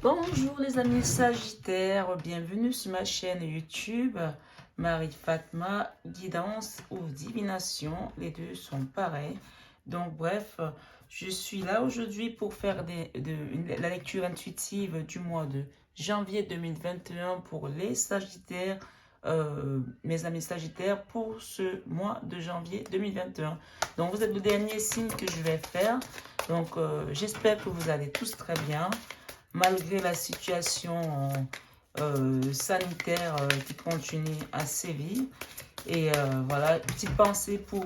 Bonjour les amis Sagittaires, bienvenue sur ma chaîne YouTube Marie Fatma, guidance ou divination, les deux sont pareils. Donc bref, je suis là aujourd'hui pour faire la lecture intuitive du mois de janvier 2021 pour les Sagittaires, mes amis Sagittaires, pour ce mois de janvier 2021. Donc vous êtes le dernier signe que je vais faire, donc j'espère que vous allez tous très bien malgré la situation sanitaire qui continue à sévir. Et voilà, petite pensée pour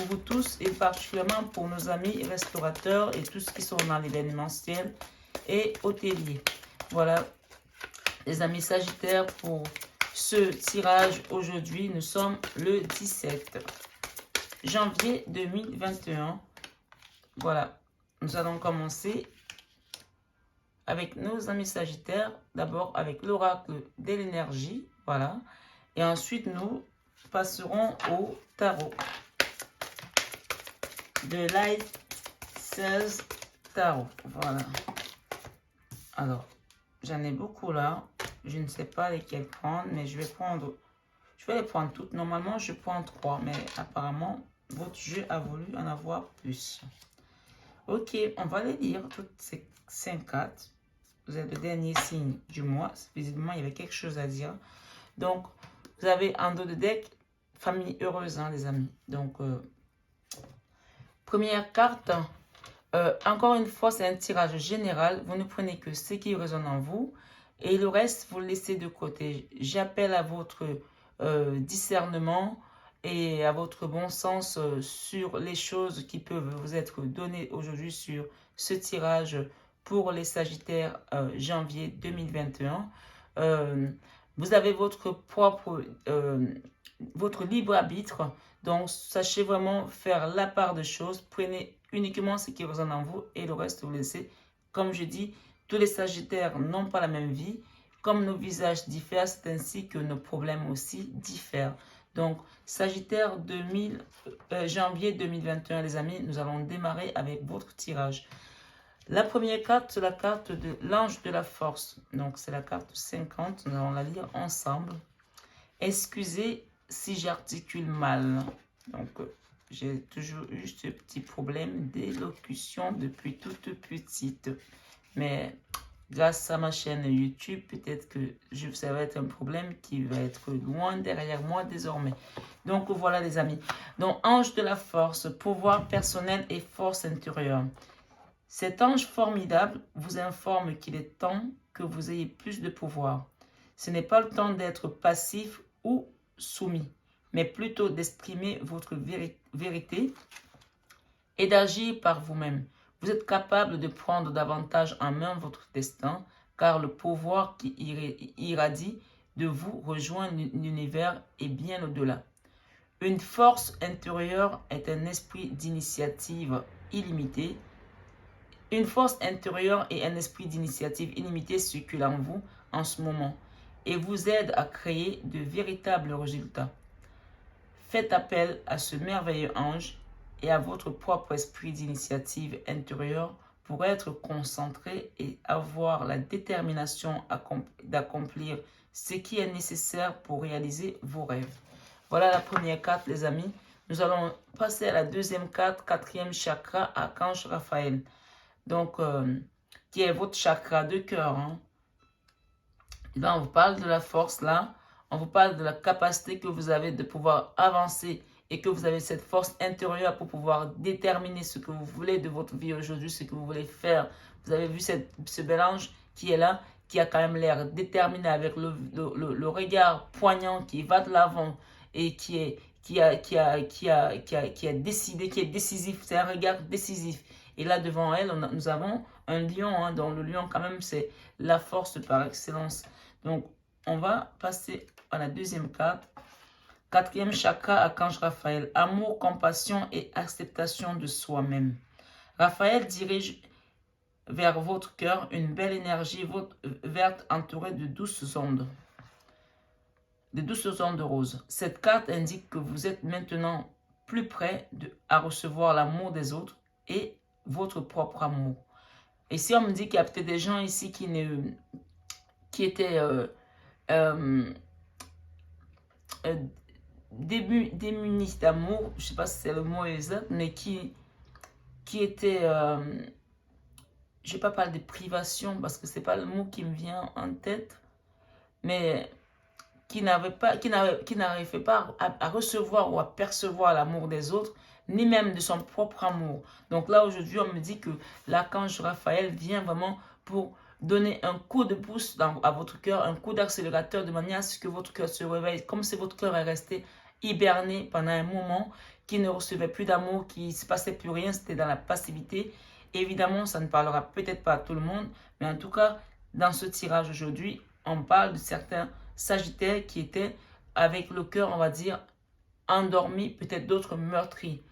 vous tous et particulièrement pour nos amis restaurateurs et tous qui sont dans l'événementiel et hôtelier. Voilà, les amis Sagittaires, pour ce tirage aujourd'hui, nous sommes le 17 janvier 2021. Voilà, nous allons commencer avec nos amis Sagittaires, d'abord avec l'oracle de l'énergie, voilà. Et ensuite, nous passerons au tarot. De Light 16 Tarot, voilà. Alors, j'en ai beaucoup là. Je ne sais pas lesquels prendre, mais je vais les prendre toutes. Normalement, je prends 3, mais apparemment, votre jeu a voulu en avoir plus. Ok, on va les lire, toutes ces 5 cartes. Vous êtes le dernier signe du mois. Visiblement, il y avait quelque chose à dire. Donc, vous avez en dos de deck, famille heureuse, hein, les amis. Donc, première carte. Encore une fois, c'est un tirage général. Vous ne prenez que ce qui résonne en vous. Et le reste, vous le laissez de côté. J'appelle à votre discernement et à votre bon sens sur les choses qui peuvent vous être données aujourd'hui sur ce tirage pour les Sagittaires janvier 2021. Vous avez votre propre, votre libre arbitre. Donc, sachez vraiment faire la part des choses. Prenez uniquement ce qui résonne en vous et le reste, vous laissez. Comme je dis, tous les Sagittaires n'ont pas la même vie. Comme nos visages diffèrent, c'est ainsi que nos problèmes aussi diffèrent. Donc, Sagittaire janvier 2021, les amis, nous allons démarrer avec votre tirage. La première carte, c'est la carte de l'ange de la force. Donc, c'est la carte 50. Nous allons la lire ensemble. Excusez si j'articule mal. Donc, j'ai toujours eu ce petit problème d'élocution depuis toute petite. Mais grâce à ma chaîne YouTube, peut-être que ça va être un problème qui va être loin derrière moi désormais. Donc, voilà les amis. Donc, ange de la force, pouvoir personnel et force intérieure. Cet ange formidable vous informe qu'il est temps que vous ayez plus de pouvoir. Ce n'est pas le temps d'être passif ou soumis, mais plutôt d'exprimer votre vérité et d'agir par vous-même. Vous êtes capable de prendre davantage en main votre destin, car le pouvoir qui irradie de vous rejoint l'univers et bien au-delà. Une force intérieure est un esprit d'initiative illimité. Une force intérieure et un esprit d'initiative illimité circulent en vous en ce moment et vous aident à créer de véritables résultats. Faites appel à ce merveilleux ange et à votre propre esprit d'initiative intérieure pour être concentré et avoir la détermination d'accomplir ce qui est nécessaire pour réaliser vos rêves. Voilà la première carte, les amis. Nous allons passer à la deuxième carte, quatrième chakra, archange Raphaël. Donc, qui est votre chakra de cœur. Hein. Là, on vous parle de la force, là. On vous parle de la capacité que vous avez de pouvoir avancer et que vous avez cette force intérieure pour pouvoir déterminer ce que vous voulez de votre vie aujourd'hui, ce que vous voulez faire. Vous avez vu ce mélange qui est là, qui a quand même l'air déterminé avec le regard poignant qui va de l'avant et qui est décidé, qui est décisif. C'est un regard décisif. Et là, devant elle, nous avons un lion, hein, dont le lion, quand même, c'est la force par excellence. Donc, on va passer à la deuxième carte. Quatrième chakra, archange Raphaël. Amour, compassion et acceptation de soi-même. Raphaël dirige vers votre cœur une belle énergie verte entourée de douces ondes. De douces ondes roses. Cette carte indique que vous êtes maintenant plus prêt à recevoir l'amour des autres et votre propre amour. Ici, on me dit qu'il y a peut-être des gens ici qui étaient démunis d'amour, je ne sais pas si c'est le mot exact, mais qui étaient, je ne vais pas parler de privation parce que ce n'est pas le mot qui me vient en tête, mais qui n'arrivait pas à recevoir ou à percevoir l'amour des autres, ni même de son propre amour. Donc là, aujourd'hui, on me dit que l'archange Raphaël vient vraiment pour donner un coup de pouce à votre cœur, un coup d'accélérateur de manière à ce que votre cœur se réveille, comme si votre cœur est resté hiberné pendant un moment, qui ne recevait plus d'amour, qui ne se passait plus rien, c'était dans la passivité. Évidemment, ça ne parlera peut-être pas à tout le monde, mais en tout cas, dans ce tirage aujourd'hui, on parle de certains Sagittaires qui étaient avec le cœur, on va dire, endormi, peut-être d'autres meurtris,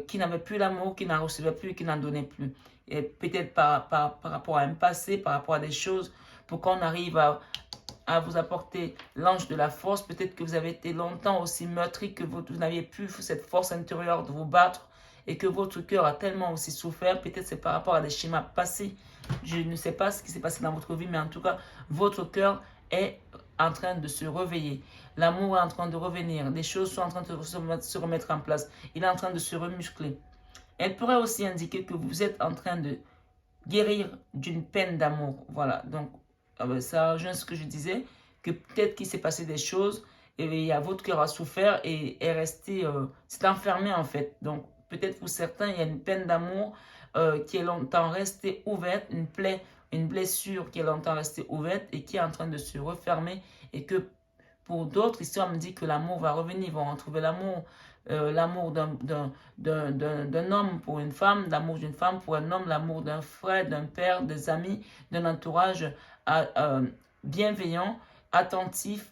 qui n'avaient plus l'amour, qui n'en recevaient plus, qui n'en donnaient plus. Et peut-être par rapport à un passé, par rapport à des choses, pour qu'on arrive à vous apporter l'ange de la force. Peut-être que vous avez été longtemps aussi meurtri que vous n'aviez plus cette force intérieure de vous battre et que votre cœur a tellement aussi souffert. Peut-être c'est par rapport à des schémas passés. Je ne sais pas ce qui s'est passé dans votre vie, mais en tout cas, votre cœur est en train de se réveiller. L'amour est en train de revenir. Les choses sont en train de se remettre en place. Il est en train de se remuscler. Elle pourrait aussi indiquer que vous êtes en train de guérir d'une peine d'amour. Voilà, donc ça rejoint ce que je disais, que peut-être qu'il s'est passé des choses et votre cœur a souffert et est resté, c'est enfermé en fait. Donc peut-être pour certains, il y a une peine d'amour qui est longtemps restée ouverte, une plaie, une blessure qui est longtemps restée ouverte et qui est en train de se refermer et que pour d'autres, ici on me dit que l'amour va revenir, ils vont retrouver l'amour. L'amour d'un homme pour une femme, l'amour d'une femme pour un homme, l'amour d'un frère, d'un père, des amis, d'un entourage bienveillant, attentif,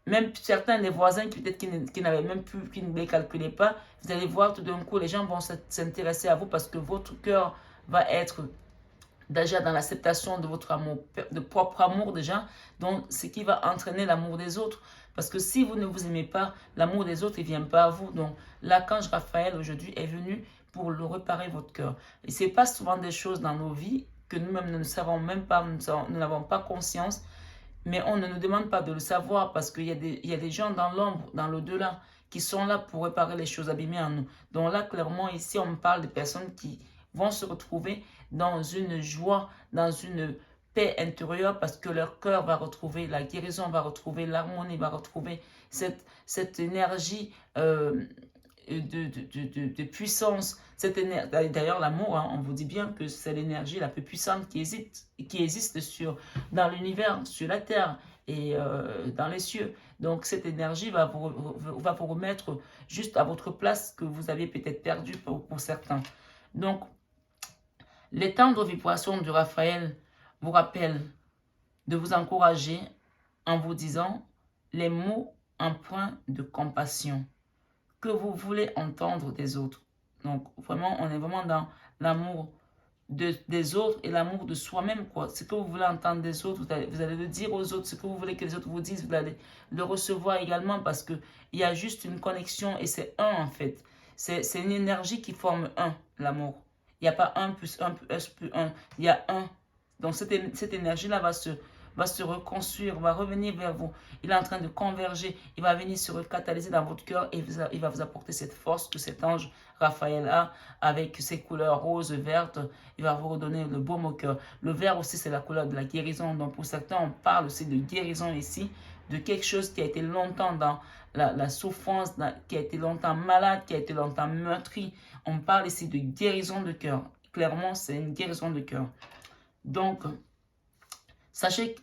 même certains des voisins qui peut-être qui n'avaient même plus, qui ne les calculaient pas, vous allez voir tout d'un coup, les gens vont s'intéresser à vous parce que votre cœur va être déjà dans l'acceptation de votre amour, de propre amour déjà, donc ce qui va entraîner l'amour des autres. Parce que si vous ne vous aimez pas, l'amour des autres, il ne vient pas à vous. Donc l'archange Raphaël aujourd'hui est venu pour le réparer votre cœur. Il se passe souvent des choses dans nos vies que nous-mêmes ne savons même pas, nous n'avons pas conscience, mais on ne nous demande pas de le savoir parce qu'il y a des gens dans l'ombre, dans l'au-delà, qui sont là pour réparer les choses abîmées en nous. Donc là, clairement, ici, on me parle de personnes qui vont se retrouver dans une joie, dans une paix intérieure parce que leur cœur va retrouver la guérison, va retrouver l'harmonie, va retrouver cette énergie de puissance. D'ailleurs, l'amour, hein, on vous dit bien que c'est l'énergie la plus puissante qui existe dans l'univers, sur la terre et dans les cieux. Donc cette énergie va vous remettre juste à votre place que vous avez peut-être perdue pour certains. Donc, les tendres vibrations de Raphaël vous rappellent de vous encourager en vous disant les mots empreints de compassion que vous voulez entendre des autres. Donc, vraiment, on est vraiment dans l'amour des autres et l'amour de soi-même, quoi. Ce que vous voulez entendre des autres, vous allez le dire aux autres. Ce que vous voulez que les autres vous disent, vous allez le recevoir également parce qu'il y a juste une connexion et c'est un, en fait. C'est une énergie qui forme un, l'amour. Il n'y a pas 1 plus 1 plus 1, il y a un. Donc, cette énergie-là va se reconstruire, va revenir vers vous. Il est en train de converger, il va venir se recatalyser dans votre cœur et il va vous apporter cette force que cet ange Raphaël a avec ses couleurs roses, vertes. Il va vous redonner le baume au cœur. Le vert aussi, c'est la couleur de la guérison. Donc pour certains, on parle aussi de guérison ici, de quelque chose qui a été longtemps dans la souffrance, qui a été longtemps malade, qui a été longtemps meurtri. On parle ici de guérison de cœur. Clairement, c'est une guérison de cœur. Donc, sachez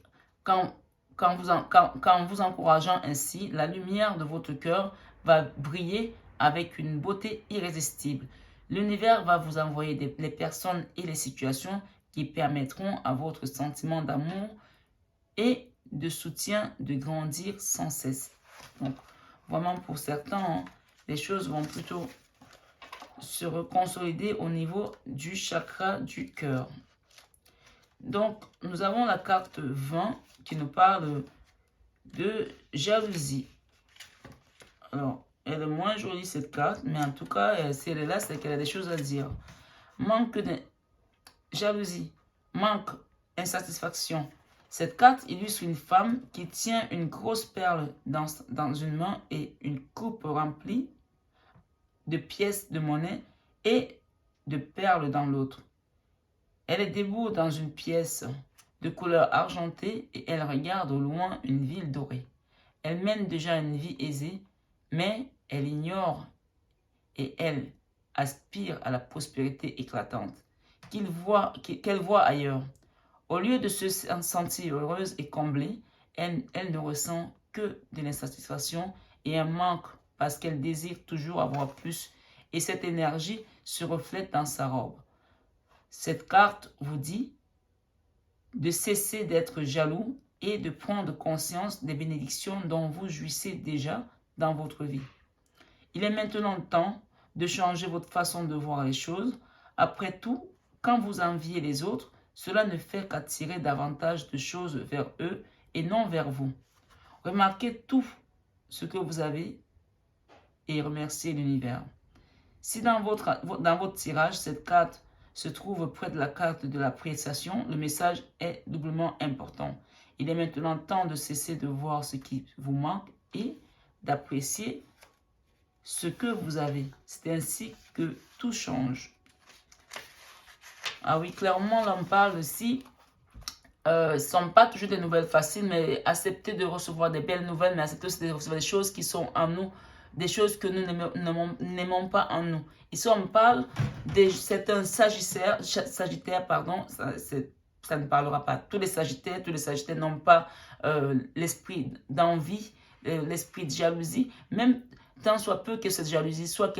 qu'en vous encourageant ainsi, la lumière de votre cœur va briller avec une beauté irrésistible. L'univers va vous envoyer les personnes et les situations qui permettront à votre sentiment d'amour et de soutien de grandir sans cesse. Donc, vraiment pour certains, hein, les choses vont plutôt se reconsolider au niveau du chakra du cœur. Donc, nous avons la carte 20 qui nous parle de jalousie. Alors, elle est moins jolie cette carte, mais en tout cas, si elle est là, c'est qu'elle a des choses à dire. jalousie, manque, insatisfaction. Cette carte illustre une femme qui tient une grosse perle dans une main et une coupe remplie de pièces de monnaie et de perles dans l'autre. Elle est debout dans une pièce de couleur argentée et elle regarde au loin une ville dorée. Elle mène déjà une vie aisée, mais elle ignore et elle aspire à la prospérité éclatante qu'elle voit ailleurs. Au lieu de se sentir heureuse et comblée, elle ne ressent que de l'insatisfaction et un manque parce qu'elle désire toujours avoir plus et cette énergie se reflète dans sa robe. Cette carte vous dit de cesser d'être jaloux et de prendre conscience des bénédictions dont vous jouissez déjà dans votre vie. Il est maintenant temps de changer votre façon de voir les choses. Après tout, quand vous enviez les autres, cela ne fait qu'attirer davantage de choses vers eux et non vers vous. Remarquez tout ce que vous avez et remerciez l'univers. Si dans votre tirage, cette carte se trouve près de la carte de l'appréciation, le message est doublement important. Il est maintenant temps de cesser de voir ce qui vous manque et d'apprécier ce que vous avez. C'est ainsi que tout change. Ah oui, clairement, là, on parle aussi, ce ne sont pas toujours des nouvelles faciles, mais accepter de recevoir des belles nouvelles, mais accepter aussi de recevoir des choses qui sont en nous, des choses que nous n'aimons pas en nous. Ici, on parle de certains sagittaires, pardon, ça ne parlera pas. Tous les sagittaires n'ont pas l'esprit d'envie, l'esprit de jalousie, même tant soit peu que cette jalousie soit,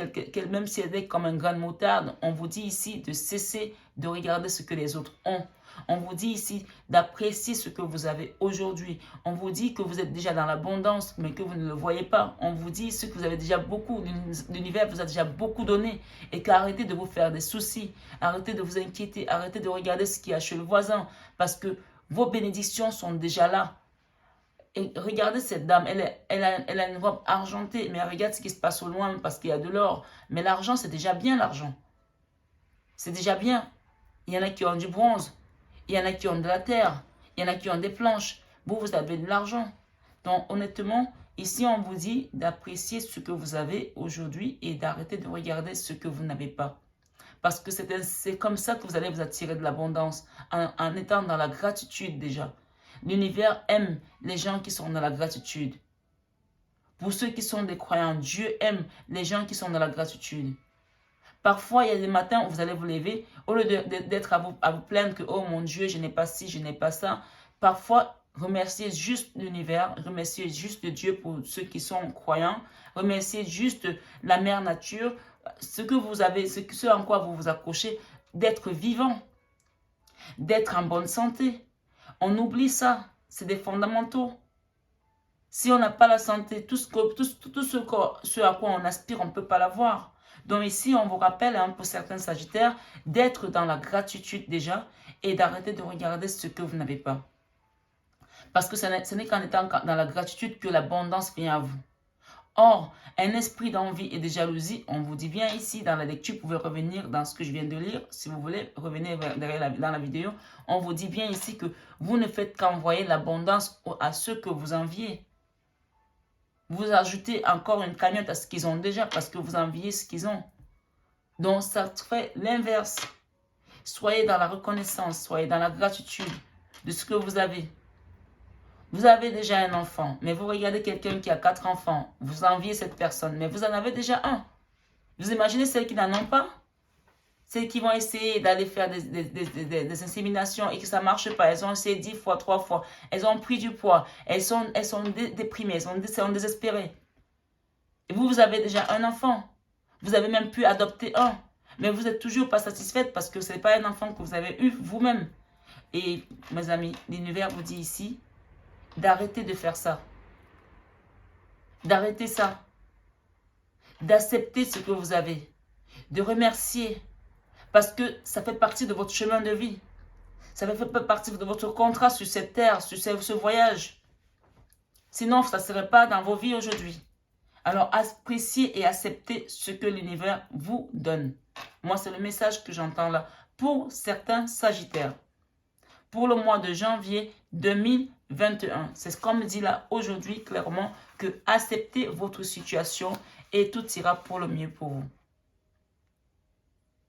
même si elle est comme un grain de moutarde, on vous dit ici de cesser de regarder ce que les autres ont. On vous dit ici d'apprécier ce que vous avez aujourd'hui. On vous dit que vous êtes déjà dans l'abondance, mais que vous ne le voyez pas. On vous dit ici que vous avez déjà beaucoup, l'univers vous a déjà beaucoup donné et qu'arrêtez de vous faire des soucis, arrêtez de vous inquiéter, arrêtez de regarder ce qu'il y a chez le voisin parce que vos bénédictions sont déjà là. Et regardez cette dame, elle a une robe argentée, mais regarde ce qui se passe au loin parce qu'il y a de l'or. Mais l'argent, c'est déjà bien l'argent. C'est déjà bien. Il y en a qui ont du bronze. Il y en a qui ont de la terre. Il y en a qui ont des planches. Vous avez de l'argent. Donc, honnêtement, ici, on vous dit d'apprécier ce que vous avez aujourd'hui et d'arrêter de regarder ce que vous n'avez pas. Parce que c'est comme ça que vous allez vous attirer de l'abondance, en étant dans la gratitude déjà. L'univers aime les gens qui sont dans la gratitude. Pour ceux qui sont des croyants, Dieu aime les gens qui sont dans la gratitude. Parfois, il y a des matins où vous allez vous lever, au lieu d'être à vous plaindre que « Oh mon Dieu, je n'ai pas ci, je n'ai pas ça ». Parfois, remerciez juste l'univers, remerciez juste Dieu pour ceux qui sont croyants, remerciez juste la mère nature, ce que vous avez, ce en quoi vous vous accrochez, d'être vivant, d'être en bonne santé. On oublie ça, c'est des fondamentaux. Si on n'a pas la santé, tout ce à quoi on aspire, on ne peut pas l'avoir. Donc ici, on vous rappelle, pour certains sagittaires, d'être dans la gratitude déjà et d'arrêter de regarder ce que vous n'avez pas. Parce que ce n'est qu'en étant dans la gratitude que l'abondance vient à vous. Or, un esprit d'envie et de jalousie, on vous dit bien ici dans la lecture, vous pouvez revenir dans ce que je viens de lire, si vous voulez, revenez dans la vidéo, on vous dit bien ici que vous ne faites qu'envoyer l'abondance à ceux que vous enviez. Vous ajoutez encore une cagnotte à ce qu'ils ont déjà parce que vous enviez ce qu'ils ont. Donc, ça fait l'inverse. Soyez dans la reconnaissance, soyez dans la gratitude de ce que vous avez. Vous avez déjà un enfant, mais vous regardez quelqu'un qui a 4 enfants. Vous enviez cette personne, mais vous en avez déjà un. Vous imaginez celles qui n'en ont pas? Celles qui vont essayer d'aller faire des inséminations et que ça ne marche pas. Elles ont essayé 10 fois, 3 fois. Elles ont pris du poids. Elles sont déprimées, elles sont désespérées. Et vous avez déjà un enfant. Vous avez même pu adopter un. Mais vous n'êtes toujours pas satisfaite parce que ce n'est pas un enfant que vous avez eu vous-même. Et mes amis, l'univers vous dit ici d'arrêter de faire ça. D'arrêter ça. D'accepter ce que vous avez. De remercier. Parce que ça fait partie de votre chemin de vie. Ça fait partie de votre contrat sur cette terre, sur ce voyage. Sinon, ça ne serait pas dans vos vies aujourd'hui. Alors, appréciez et acceptez ce que l'univers vous donne. Moi, c'est le message que j'entends là pour certains Sagittaires. Pour le mois de janvier 2021. C'est ce qu'on me dit là aujourd'hui clairement, que acceptez votre situation et tout ira pour le mieux pour vous.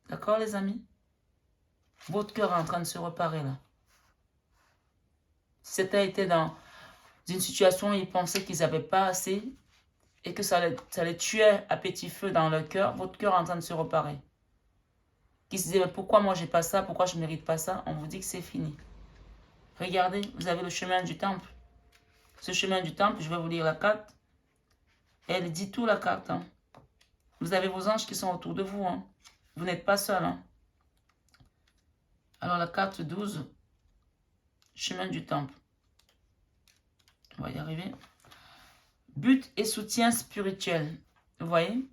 D'accord les amis? Votre cœur est en train de se reparer là. Si c'était été dans une situation où ils pensaient qu'ils n'avaient pas assez et que ça les tuait à petit feu dans leur cœur, votre cœur est en train de se reparer. Qui se disaient, mais pourquoi moi j'ai pas ça, pourquoi je ne mérite pas ça? On vous dit que c'est fini. Regardez, vous avez le chemin du temple. Ce chemin du temple, je vais vous lire la carte. Elle dit tout la carte. Hein. Vous avez vos anges qui sont autour de vous. Hein. Vous n'êtes pas seul. Hein. Alors la carte 12, chemin du temple. On va y arriver. But et soutien spirituel. Vous voyez?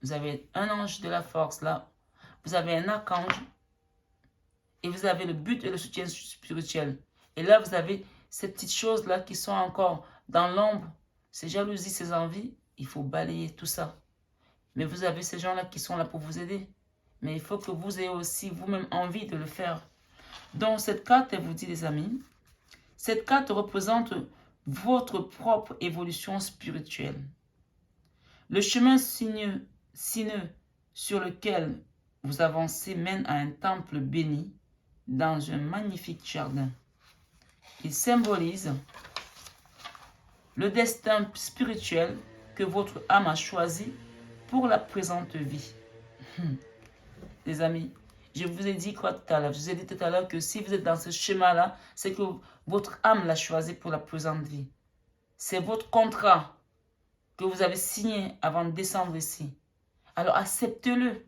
Vous avez un ange de la force là. Vous avez un archange. Et vous avez le but et le soutien spirituel. Et là, vous avez ces petites choses-là qui sont encore dans l'ombre. Ces jalousies, ces envies. Il faut balayer tout ça. Mais vous avez ces gens-là qui sont là pour vous aider. Mais il faut que vous ayez aussi vous-même envie de le faire. Donc, cette carte, elle vous dit, les amis, cette carte représente votre propre évolution spirituelle. Le chemin sinueux sur lequel vous avancez mène à un temple béni dans un magnifique jardin. Il symbolise le destin spirituel que votre âme a choisi pour la présente vie. Les amis, je vous ai dit quoi tout à l'heure? Je vous ai dit tout à l'heure que si vous êtes dans ce schéma-là, c'est que votre âme l'a choisi pour la présente vie. C'est votre contrat que vous avez signé avant de descendre ici. Alors acceptez-le.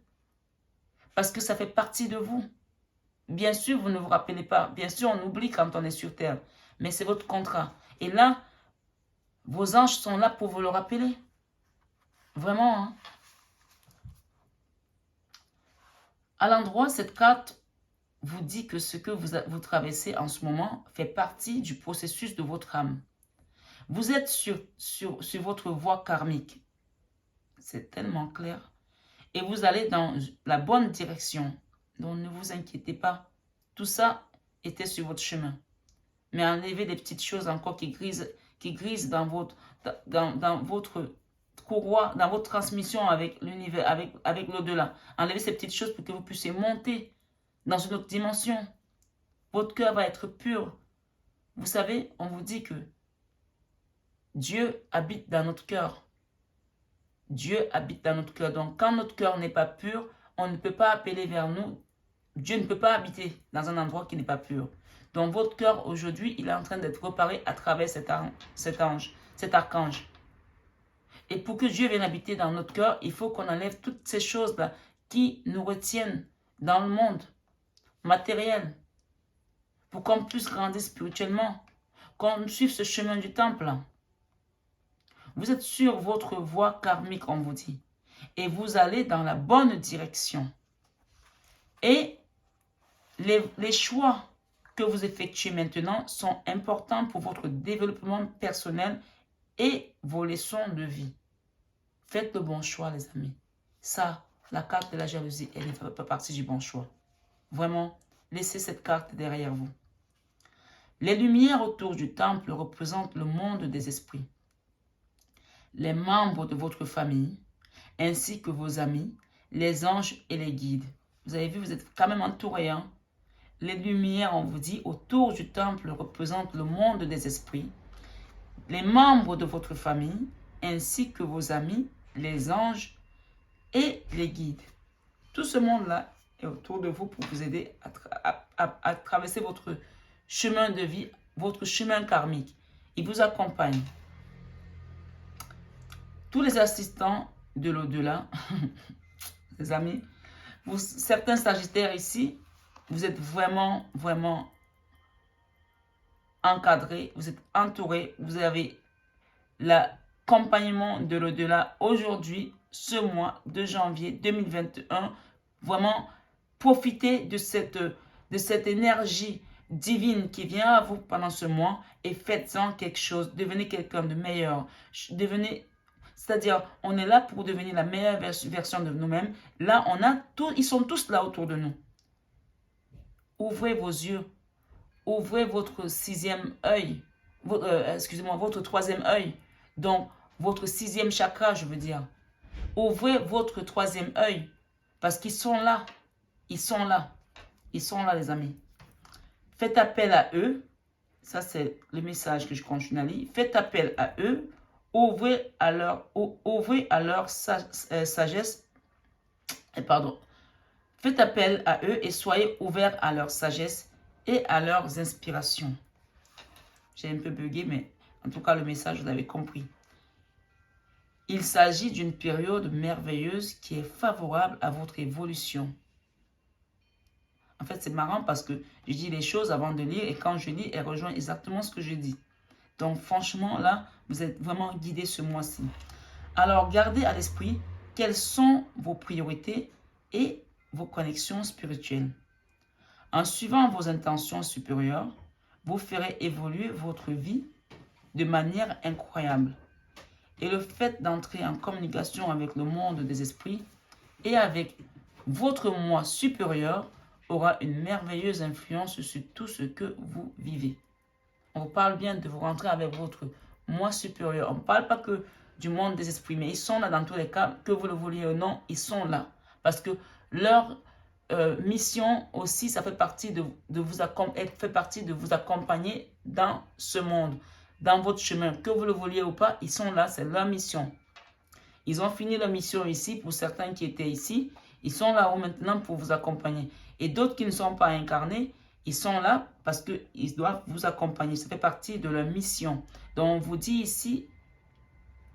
Parce que ça fait partie de vous. Bien sûr, vous ne vous rappelez pas. Bien sûr, on oublie quand on est sur terre. Mais c'est votre contrat. Et là, vos anges sont là pour vous le rappeler. Vraiment, hein? À l'endroit, cette carte vous dit que ce que vous traversez en ce moment fait partie du processus de votre âme. Vous êtes sur votre voie karmique. C'est tellement clair. Et vous allez dans la bonne direction. Donc, ne vous inquiétez pas. Tout ça était sur votre chemin. Mais enlevez des petites choses encore qui grisent dans votre courroie, dans votre transmission avec l'univers, avec l'au-delà. Enlevez ces petites choses pour que vous puissiez monter dans une autre dimension. Votre cœur va être pur. Vous savez, on vous dit que Dieu habite dans notre cœur. Dieu habite dans notre cœur. Donc, quand notre cœur n'est pas pur, on ne peut pas appeler vers nous. Dieu ne peut pas habiter dans un endroit qui n'est pas pur. Donc, votre cœur, aujourd'hui, il est en train d'être réparé à travers cet archange. Et pour que Dieu vienne habiter dans notre cœur, il faut qu'on enlève toutes ces choses-là qui nous retiennent dans le monde matériel. Pour qu'on puisse grandir spirituellement. Qu'on suive ce chemin du temple. Vous êtes sur votre voie karmique, on vous dit. Et vous allez dans la bonne direction. Et les choix que vous effectuez maintenant sont importants pour votre développement personnel et vos leçons de vie. Faites le bon choix, les amis. Ça, la carte de la jalousie, elle ne fait pas partie du bon choix. Vraiment, laissez cette carte derrière vous. Les lumières autour du temple représentent le monde des esprits. Les membres de votre famille, ainsi que vos amis, les anges et les guides. Vous avez vu, vous êtes quand même entourés. Hein? Les lumières, on vous dit, autour du temple représentent le monde des esprits. Les membres de votre famille, ainsi que vos amis, les anges et les guides. Tout ce monde-là est autour de vous pour vous aider à traverser votre chemin de vie, votre chemin karmique. Il vous accompagne. Tous les assistants de l'au-delà, les amis, certains sagittaires ici, vous êtes vraiment, vraiment encadrés, vous êtes entourés, vous avez l'accompagnement de l'au-delà aujourd'hui, ce mois de janvier 2021. Vraiment, profitez de cette énergie divine qui vient à vous pendant ce mois et faites-en quelque chose. Devenez quelqu'un de meilleur. C'est-à-dire, on est là pour devenir la meilleure version de nous-mêmes. Là, ils sont tous là autour de nous. ouvrez vos yeux. Ouvrez votre sixième œil. Excusez-moi, votre troisième œil. Donc, votre sixième chakra, je veux dire. Ouvrez votre troisième œil. Parce qu'ils sont là. Ils sont là. Ils sont là, les amis. Faites appel à eux. Ça, c'est le message que je continue à lire. Faites appel à eux. Ouvrez à leur sagesse. Pardon. Faites appel à eux et soyez ouverts à leur sagesse et à leurs inspirations. J'ai un peu bugué, mais en tout cas, le message, vous l'avez compris. Il s'agit d'une période merveilleuse qui est favorable à votre évolution. En fait, c'est marrant parce que je dis les choses avant de lire et quand je lis, elles rejoignent exactement ce que je dis. Donc, franchement, là, vous êtes vraiment guidés ce mois-ci. Alors, gardez à l'esprit quelles sont vos priorités et vos connexions spirituelles. En suivant vos intentions supérieures, vous ferez évoluer votre vie de manière incroyable. Et le fait d'entrer en communication avec le monde des esprits et avec votre moi supérieur aura une merveilleuse influence sur tout ce que vous vivez. On parle bien de vous rentrer avec votre moi supérieur. On ne parle pas que du monde des esprits, mais ils sont là dans tous les cas, que vous le vouliez ou non, ils sont là. Parce que leur mission aussi, ça fait partie de vous accompagner dans ce monde, dans votre chemin. Que vous le vouliez ou pas, ils sont là, c'est leur mission. Ils ont fini leur mission ici, pour certains qui étaient ici, ils sont là maintenant pour vous accompagner. Et d'autres qui ne sont pas incarnés, ils sont là parce qu'ils doivent vous accompagner. Ça fait partie de leur mission. Donc, on vous dit ici,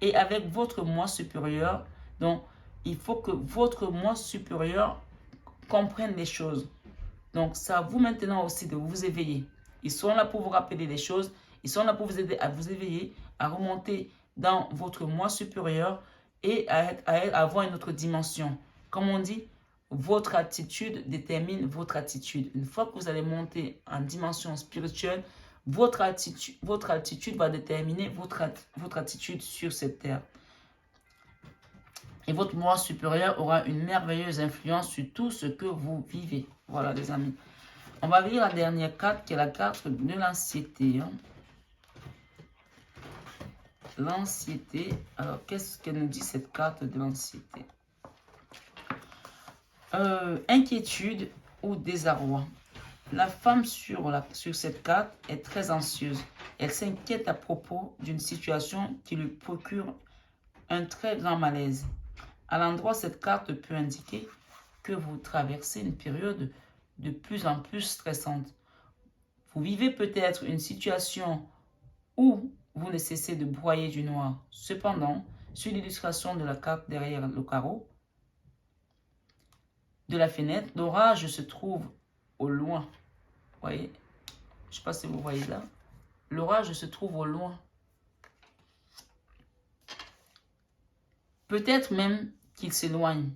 et avec votre moi supérieur, donc, il faut que votre moi supérieur comprenne les choses. Donc, c'est à vous maintenant aussi de vous éveiller. Ils sont là pour vous rappeler des choses. Ils sont là pour vous aider à vous éveiller, à remonter dans votre moi supérieur et à avoir une autre dimension. Comme on dit, votre attitude détermine votre attitude. Une fois que vous allez monter en dimension spirituelle, votre attitude va déterminer votre attitude sur cette terre. Et votre moi supérieur aura une merveilleuse influence sur tout ce que vous vivez. Voilà, les amis. On va lire la dernière carte, qui est la carte de l'anxiété. L'anxiété. Alors, qu'est-ce qu'elle nous dit, cette carte de l'anxiété? Inquiétude ou désarroi. La femme sur cette carte est très anxieuse. Elle s'inquiète à propos d'une situation qui lui procure un très grand malaise. À l'endroit, cette carte peut indiquer que vous traversez une période de plus en plus stressante. Vous vivez peut-être une situation où vous ne cessez de broyer du noir. Cependant, sur l'illustration de la carte derrière le carreau de la fenêtre, l'orage se trouve au loin. Vous voyez? Je ne sais pas si vous voyez là. L'orage se trouve au loin. Peut-être même qu'il s'éloigne.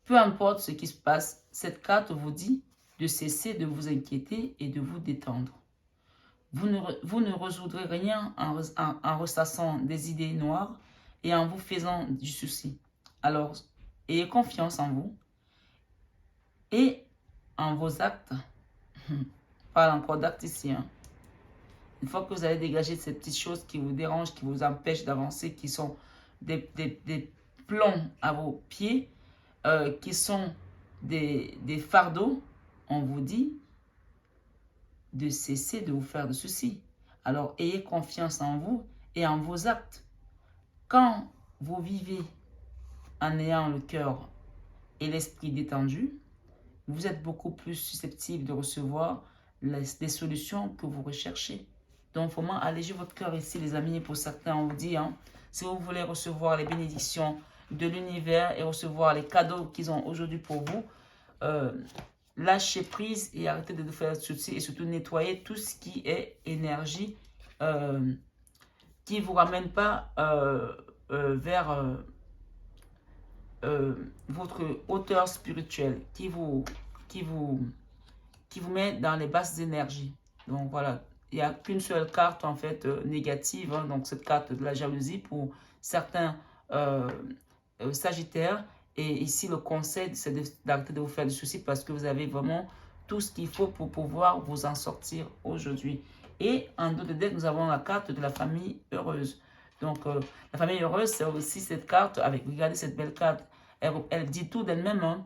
Peu importe ce qui se passe, cette carte vous dit de cesser de vous inquiéter et de vous détendre. Vous ne résoudrez rien en ressassant des idées noires et en vous faisant du souci. Alors, ayez confiance en vous et en vos actes. Je parle encore d'actes ici. Une fois que vous allez dégager ces petites choses qui vous dérangent, qui vous empêchent d'avancer, qui sont des plombs à vos pieds, qui sont des fardeaux, on vous dit de cesser de vous faire de soucis. Alors, ayez confiance en vous et en vos actes. Quand vous vivez en ayant le cœur et l'esprit détendu, vous êtes beaucoup plus susceptible de recevoir les solutions que vous recherchez. Donc, vraiment, allégez votre cœur ici, les amis. Pour certains, on vous dit, si vous voulez recevoir les bénédictions de l'univers et recevoir les cadeaux qu'ils ont aujourd'hui pour vous, lâchez prise et arrêtez de faire ceci et surtout nettoyer tout ce qui est énergie qui ne vous ramène pas vers votre hauteur spirituelle, qui vous met dans les basses énergies. Donc voilà, il n'y a qu'une seule carte en fait négative, donc cette carte de la jalousie pour certains sagittaires. Et ici, le conseil, c'est d'arrêter de vous faire des soucis parce que vous avez vraiment tout ce qu'il faut pour pouvoir vous en sortir aujourd'hui. Et en dos de deck, nous avons la carte de la famille heureuse. Donc, la famille heureuse, c'est aussi cette carte, avec, regardez cette belle carte, elle dit tout d'elle-même. Hein.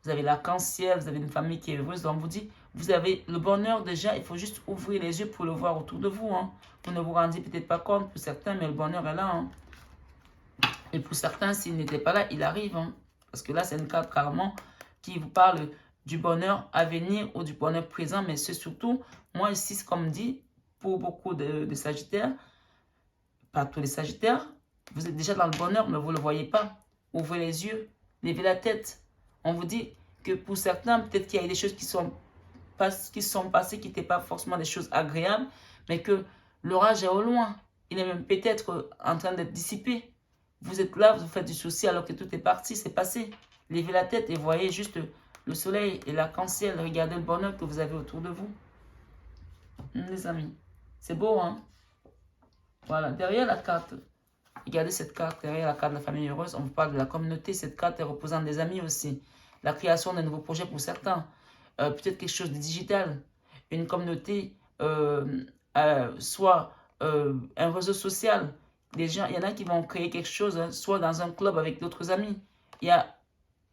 Vous avez l'arc-en-ciel, vous avez une famille qui est heureuse. Donc, on vous dit, vous avez le bonheur déjà, il faut juste ouvrir les yeux pour le voir autour de vous. Hein. Vous ne vous rendez peut-être pas compte pour certains, mais le bonheur est là. Hein. Et pour certains, s'il n'était pas là, il arrive. Hein. Parce que là, c'est une carte carrément qui vous parle du bonheur à venir ou du bonheur présent. Mais c'est surtout, moi ici, comme dit, pour beaucoup de Sagittaires, pas tous les Sagittaires, vous êtes déjà dans le bonheur, mais vous ne le voyez pas. Ouvrez les yeux, levez la tête. On vous dit que pour certains, peut-être qu'il y a des choses qui sont passées, qui n'étaient pas forcément des choses agréables, mais que l'orage est au loin. Il est même peut-être en train d'être dissipé. Vous êtes là, vous faites du souci alors que tout est parti, c'est passé. Levez la tête et voyez juste le soleil et l'arc-en-ciel. Regardez le bonheur que vous avez autour de vous. Les amis, c'est beau, hein? Voilà, derrière la carte, regardez cette carte, derrière la carte de la famille heureuse, on vous parle de la communauté. Cette carte, elle représente des amis aussi. La création d'un nouveau projet pour certains. Peut-être quelque chose de digital. Une communauté, soit un réseau social. Des gens, il y en a qui vont créer quelque chose, hein, soit dans un club avec d'autres amis. Il y a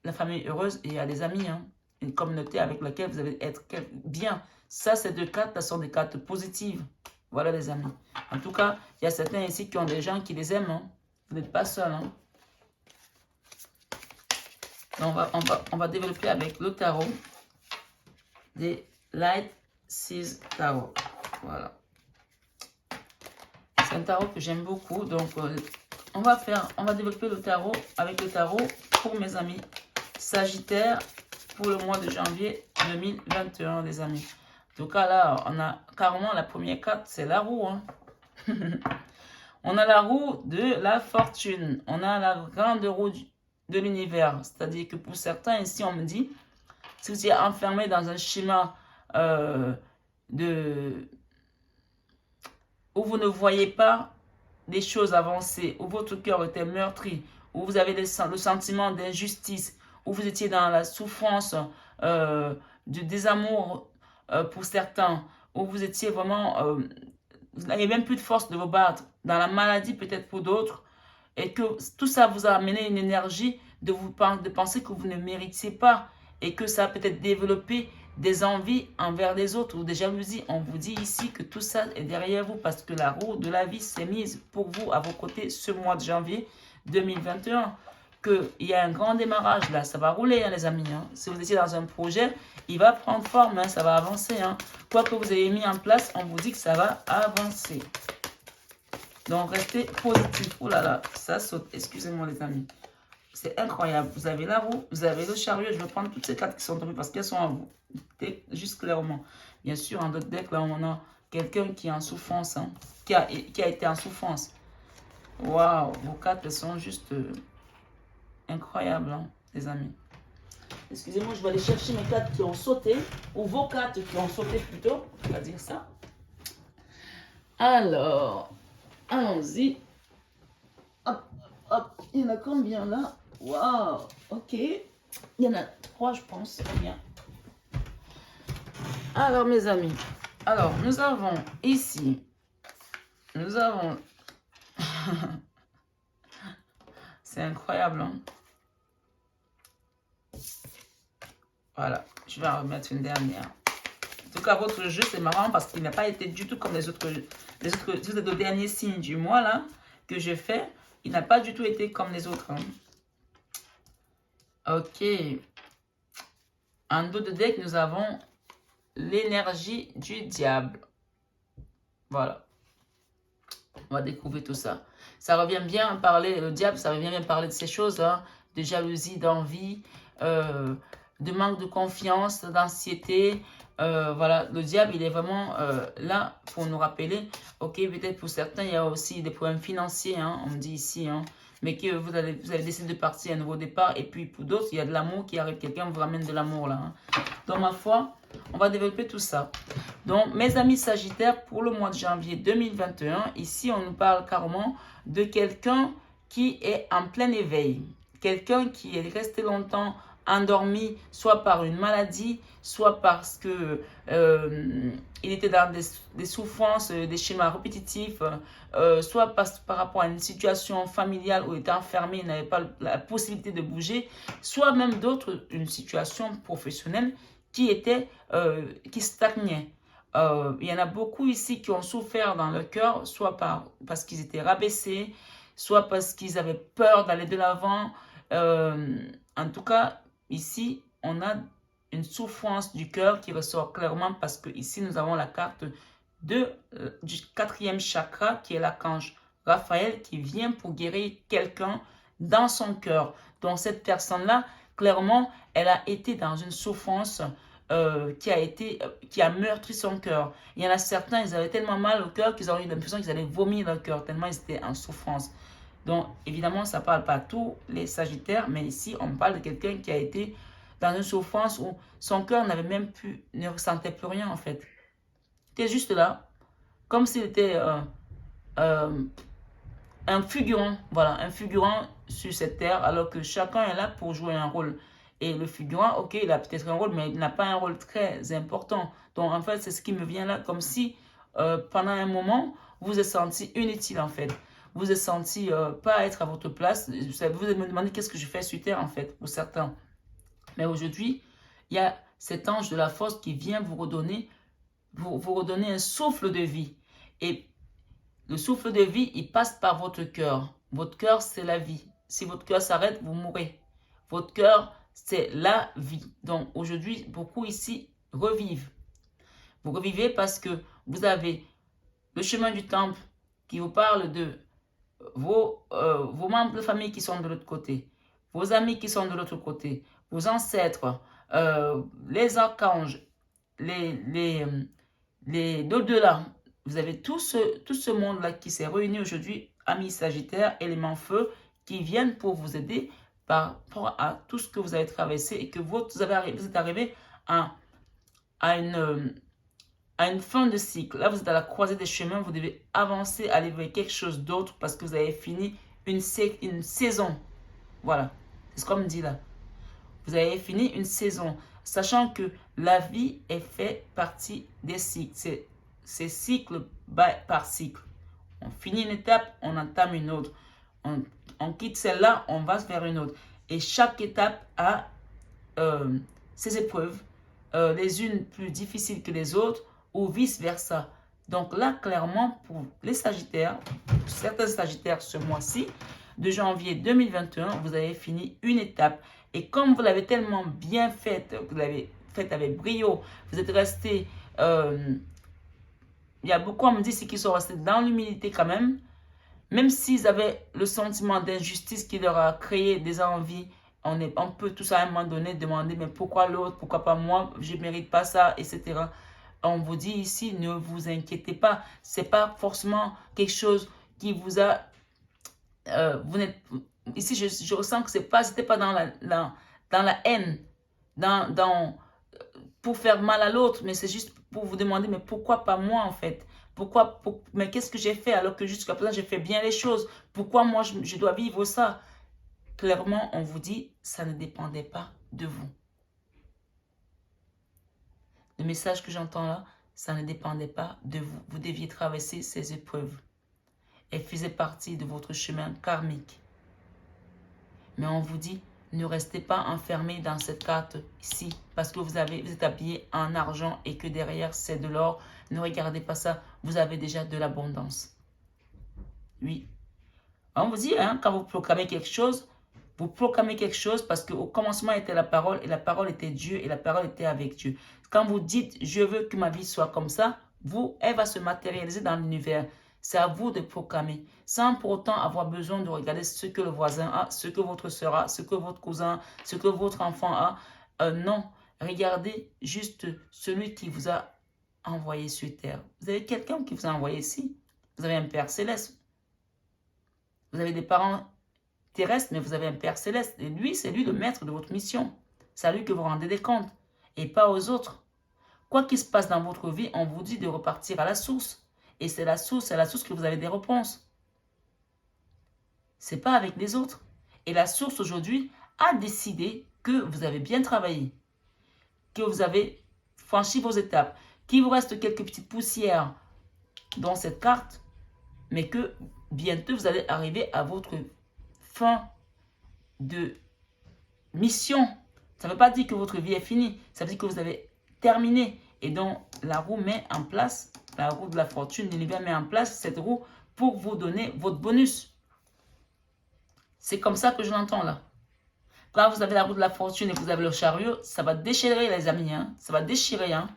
la famille heureuse et il y a des amis. Hein, une communauté avec laquelle vous allez être bien. Ça, ces deux cartes, ce sont des cartes positives. Voilà les amis. En tout cas, il y a certains ici qui ont des gens qui les aiment. Hein. Vous n'êtes pas seul. Hein. On va développer avec le tarot des Light Seas Tarot. Voilà. C'est un tarot que j'aime beaucoup. Donc, on va développer le tarot avec le tarot pour mes amis Sagittaire pour le mois de janvier 2021, les amis. En tout cas, là, on a carrément la première carte, c'est la roue. Hein. On a la roue de la fortune. On a la grande roue de l'univers. C'est-à-dire que pour certains, ici, on me dit, si vous êtes enfermé dans un schéma où vous ne voyez pas les choses avancer, où votre cœur était meurtri, où vous avez le sentiment d'injustice, où vous étiez dans la souffrance du désamour pour certains, où vous étiez vraiment, vous n'avez même plus de force de vous battre, dans la maladie peut-être pour d'autres, et que tout ça vous a amené une énergie de penser que vous ne méritiez pas, et que ça a peut-être développé des envies envers les autres ou des jalousies. On vous dit ici que tout ça est derrière vous parce que la roue de la vie s'est mise pour vous à vos côtés ce mois de janvier 2021. Qu'il y a un grand démarrage là, ça va rouler hein, les amis. Hein. Si vous étiez dans un projet, il va prendre forme, hein, ça va avancer. Hein. Quoi que vous ayez mis en place, on vous dit que ça va avancer. Donc restez positif. Oh là là, ça saute, excusez-moi les amis. C'est incroyable. Vous avez la roue, vous avez le chariot. Je vais prendre toutes ces cartes qui sont tombées parce qu'elles sont à vous. Juste clairement. Bien sûr, en d'autres decks, là, on a quelqu'un qui est en souffrance. Hein, qui a été en souffrance. Waouh, vos cartes, elles sont juste incroyables, hein, les amis. Excusez-moi, je vais aller chercher mes cartes qui ont sauté. Ou vos cartes qui ont sauté plutôt. On va dire ça. Alors, allons-y. Hop, hop. Il y en a combien là? Waouh, ok. Il y en a 3, je pense. Bien. Alors, mes amis. Alors, nous avons ici. Nous avons... C'est incroyable, hein? Voilà. Je vais en remettre une dernière. En tout cas, votre jeu, c'est marrant parce qu'il n'a pas été du tout comme les autres. Si vous êtes au dernier signe du mois, là, que je fais, il n'a pas du tout été comme les autres. Hein. Ok. En dos de deck, nous avons l'énergie du diable. Voilà. On va découvrir tout ça. Ça revient bien parler, le diable, ça revient bien parler de ces choses, hein, de jalousie, d'envie, de manque de confiance, d'anxiété. Voilà, le diable, il est vraiment là pour nous rappeler. Ok, peut-être pour certains, il y a aussi des problèmes financiers, hein, on me dit ici, hein, mais que vous allez décider de partir à un nouveau départ. Et puis pour d'autres, il y a de l'amour qui arrive. Quelqu'un vous ramène de l'amour là. Hein. Dans ma foi, on va développer tout ça. Donc, mes amis Sagittaires, pour le mois de janvier 2021, ici, on nous parle carrément de quelqu'un qui est en plein éveil. Quelqu'un qui est resté longtemps endormi, soit par une maladie, soit parce que il était dans des souffrances, des schémas répétitifs, soit par rapport à une situation familiale où il était enfermé, il n'avait pas la possibilité de bouger, soit même d'autres, une situation professionnelle qui stagnait. Il y en a beaucoup ici qui ont souffert dans leur cœur, soit parce qu'ils étaient rabaissés, soit parce qu'ils avaient peur d'aller de l'avant. En tout cas, ici, on a une souffrance du cœur qui ressort clairement parce que ici, nous avons la carte du 4e chakra qui est l'archange Raphaël qui vient pour guérir quelqu'un dans son cœur. Donc, cette personne-là, clairement, elle a été dans une souffrance qui a meurtri son cœur. Il y en a certains, ils avaient tellement mal au cœur qu'ils ont eu l'impression qu'ils allaient vomir leur cœur, tellement ils étaient en souffrance. Donc, évidemment, ça ne parle pas à tous les sagittaires, mais ici, on parle de quelqu'un qui a été dans une souffrance où son cœur ne ressentait plus rien, en fait. Il était juste là, comme s'il était un figurant, voilà, un figurant sur cette terre, alors que chacun est là pour jouer un rôle. Et le figurant, ok, il a peut-être un rôle, mais il n'a pas un rôle très important. Donc, en fait, c'est ce qui me vient là, comme si, pendant un moment, vous vous êtes senti inutile, en fait. Vous vous êtes senti pas être à votre place. Vous vous me demandé qu'est-ce que je fais sur terre, en fait, pour certains. Mais aujourd'hui, il y a cet ange de la force qui vient vous redonner un souffle de vie. Et le souffle de vie, il passe par votre cœur. Votre cœur, c'est la vie. Si votre cœur s'arrête, vous mourrez. Votre cœur, c'est la vie. Donc aujourd'hui, beaucoup ici revivent. Vous revivez parce que vous avez le chemin du temple qui vous parle de vos membres de famille qui sont de l'autre côté, vos amis qui sont de l'autre côté, vos ancêtres, les archanges, l'au-delà. Vous avez tout ce monde-là qui s'est réuni aujourd'hui, amis Sagittaire, éléments feu, qui viennent pour vous aider par rapport à tout ce que vous avez traversé et que vous êtes arrivé à une fin de cycle. Là, vous êtes à la croisée des chemins, vous devez avancer, aller vers quelque chose d'autre parce que vous avez fini une saison. Voilà, c'est ce qu'on me dit là. Vous avez fini une saison, sachant que la vie est fait partie des cycles. C'est cycle par cycle. On finit une étape, on entame une autre. On quitte celle-là, on va vers une autre. Et chaque étape a ses épreuves, les unes plus difficiles que les autres, ou vice-versa. Donc là, clairement, pour les Sagittaires, certains Sagittaires ce mois-ci, de janvier 2021, vous avez fini une étape. Et comme vous l'avez tellement bien faite, vous l'avez faite avec brio, vous êtes resté... il y a beaucoup à me dire, c'est qu'ils sont restés dans l'humilité quand même s'ils avaient le sentiment d'injustice qui leur a créé des envies. On peut tous à un moment donné demander, mais pourquoi l'autre, pourquoi pas moi, je ne mérite pas ça, etc. On vous dit ici, ne vous inquiétez pas, ce n'est pas forcément quelque chose qui vous a... ici, je ressens que c'était pas dans la haine, pour faire mal à l'autre, mais c'est juste pour vous demander, mais pourquoi pas moi en fait? Mais qu'est-ce que j'ai fait alors que jusqu'à présent j'ai fait bien les choses? Pourquoi moi je dois vivre ça? Clairement, on vous dit, ça ne dépendait pas de vous. Le message que j'entends là, ça ne dépendait pas de vous. Vous deviez traverser ces épreuves. Elles faisaient partie de votre chemin karmique. Mais on vous dit, ne restez pas enfermé dans cette carte ici parce que vous êtes habillé en argent et que derrière c'est de l'or. Ne regardez pas ça, vous avez déjà de l'abondance. Oui. On vous dit, hein, quand vous proclamez quelque chose parce qu'au commencement était la parole et la parole était Dieu et la parole était avec Dieu. Quand vous dites, je veux que ma vie soit comme ça, elle va se matérialiser dans l'univers. C'est à vous de proclamer, sans pour autant avoir besoin de regarder ce que le voisin a, ce que votre soeur a, ce que votre cousin, ce que votre enfant a. Non, regardez juste celui qui vous a envoyé sur terre. Vous avez quelqu'un qui vous a envoyé ici. Vous avez un Père céleste. Vous avez des parents terrestres, mais vous avez un Père céleste. Et lui, c'est lui le maître de votre mission. C'est à lui que vous rendez des comptes et pas aux autres. Quoi qu'il se passe dans votre vie, on vous dit de repartir à la source. Et c'est la source que vous avez des réponses. C'est pas avec les autres. Et la source aujourd'hui a décidé que vous avez bien travaillé, que vous avez franchi vos étapes, qu'il vous reste quelques petites poussières dans cette carte, mais que bientôt vous allez arriver à votre fin de mission. Ça ne veut pas dire que votre vie est finie, ça veut dire que vous avez terminé. Et donc, la roue met en place, la roue de la fortune, l'univers met en place cette roue pour vous donner votre bonus. C'est comme ça que je l'entends là. Quand vous avez la roue de la fortune et que vous avez le chariot, ça va déchirer les amis. Hein? Ça va déchirer. Hein?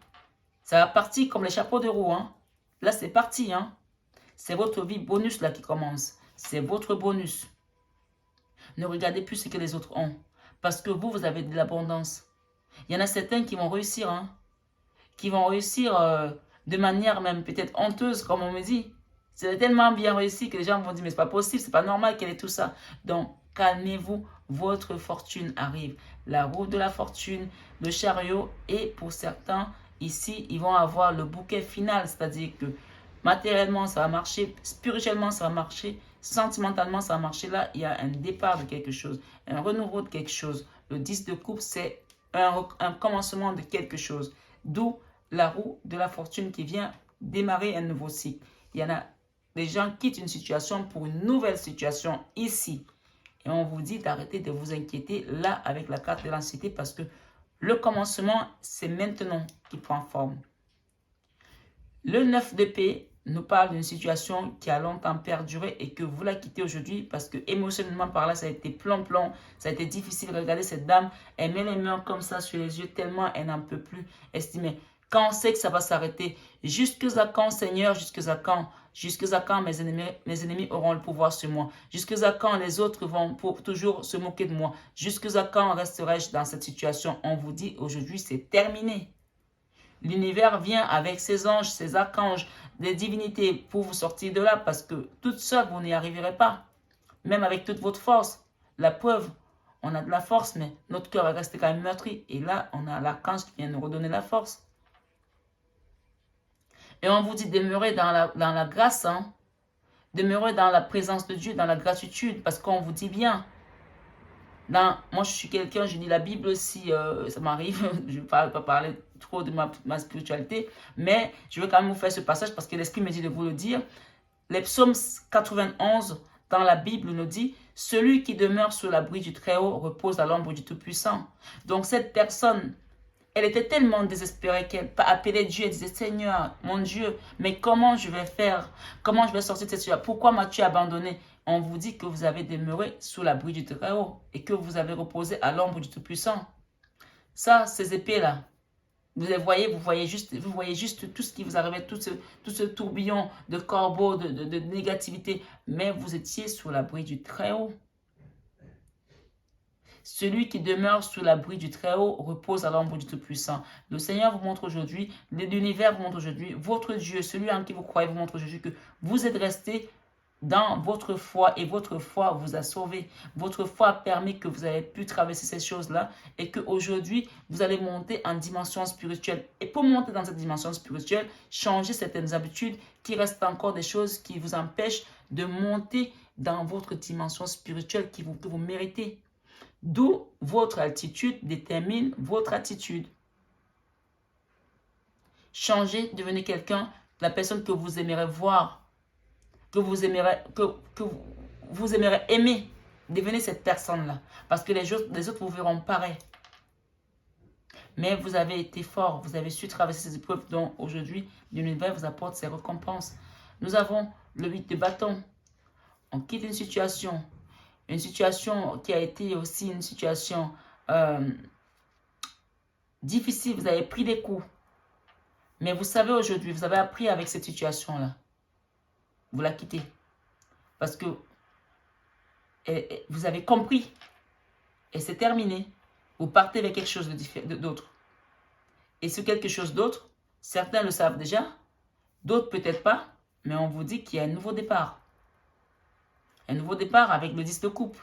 Ça va partir comme les chapeaux de roue. Hein? Là, c'est parti. Hein? C'est votre vie bonus là qui commence. C'est votre bonus. Ne regardez plus ce que les autres ont. Parce que vous avez de l'abondance. Il y en a certains qui vont réussir. Hein? Qui vont réussir de manière même peut-être honteuse, comme on me dit. C'est tellement bien réussi que les gens vont dire, mais c'est pas possible, c'est pas normal qu'elle ait tout ça. Donc, calmez-vous, votre fortune arrive. La roue de la fortune, le chariot, et pour certains, ici, ils vont avoir le bouquet final, c'est-à-dire que matériellement, ça va marcher, spirituellement, ça va marcher, sentimentalement, ça va marcher. Là, il y a un départ de quelque chose, un renouveau de quelque chose. Le 10 de coupe, c'est un commencement de quelque chose. D'où la roue de la fortune qui vient démarrer un nouveau cycle. Il y en a des gens quittent une situation pour une nouvelle situation ici. Et on vous dit d'arrêter de vous inquiéter là avec la carte de l'anxiété parce que le commencement, c'est maintenant qui prend forme. Le 9 d'épée nous parle d'une situation qui a longtemps perduré et que vous la quittez aujourd'hui parce que émotionnellement par là, ça a été plomb-plomb, ça a été difficile. Regardez cette dame, elle met les mains comme ça sur les yeux tellement elle n'en peut plus estimer. Quand on sait que ça va s'arrêter, jusque à quand, Seigneur, jusque à quand? Jusque à quand mes ennemis auront le pouvoir sur moi? Jusque à quand les autres vont pour toujours se moquer de moi? Jusque à quand resterai-je dans cette situation? On vous dit aujourd'hui, c'est terminé. L'univers vient avec ses anges, ses archanges, des divinités pour vous sortir de là parce que toute seule, vous n'y arriverez pas. Même avec toute votre force. La preuve, on a de la force, mais notre cœur est resté quand même meurtri. Et là, on a l'archange qui vient nous redonner la force. Et on vous dit demeurer dans la grâce, hein? Demeurer dans la présence de Dieu, dans la gratitude, parce qu'on vous dit bien. Moi, je suis quelqu'un, je lis la Bible aussi, ça m'arrive, je ne vais pas parler trop de ma spiritualité, mais je veux quand même vous faire ce passage parce que l'Esprit me dit de vous le dire. Les psaumes 91 dans la Bible nous dit « Celui qui demeure sous l'abri du Très-Haut repose à l'ombre du Tout-Puissant ». Donc cette personne, elle était tellement désespérée qu'elle appelait Dieu et disait « Seigneur, mon Dieu, mais comment je vais faire? Comment je vais sortir de cette situation? Pourquoi m'as-tu abandonné ?» On vous dit que vous avez demeuré sous l'abri du Très-Haut et que vous avez reposé à l'ombre du Tout-Puissant. Ça, ces épées-là, vous voyez juste tout ce qui vous arrivait, tout ce tourbillon de corbeaux, de négativité, mais vous étiez sous l'abri du Très-Haut. Celui qui demeure sous l'abri du Très-Haut repose à l'ombre du Tout-Puissant. Le Seigneur vous montre aujourd'hui, l'univers vous montre aujourd'hui, votre Dieu, celui en qui vous croyez vous montre aujourd'hui que vous êtes resté dans votre foi et votre foi vous a sauvé. Votre foi a permis que vous avez pu traverser ces choses-là et qu'aujourd'hui, vous allez monter en dimension spirituelle. Et pour monter dans cette dimension spirituelle, changer certaines habitudes qui restent encore des choses qui vous empêchent de monter dans votre dimension spirituelle que vous méritez. D'où votre altitude détermine votre attitude. Changez, devenez quelqu'un, la personne que vous aimerez voir, que vous aimerez aimer. Devenez cette personne-là. Parce que les autres vous verront pareil. Mais vous avez été fort, vous avez su traverser ces épreuves dont aujourd'hui l'univers vous apporte ses récompenses. Nous avons le 8 de bâton. On quitte une situation qui a été aussi une situation difficile. Vous avez pris des coups. Mais vous savez aujourd'hui, vous avez appris avec cette situation-là. Vous la quittez. Parce que vous avez compris. Et c'est terminé. Vous partez vers quelque chose d'autre. Et ce quelque chose d'autre, certains le savent déjà, d'autres peut-être pas, mais on vous dit qu'il y a un nouveau départ. Un nouveau départ avec le 10 de coupe.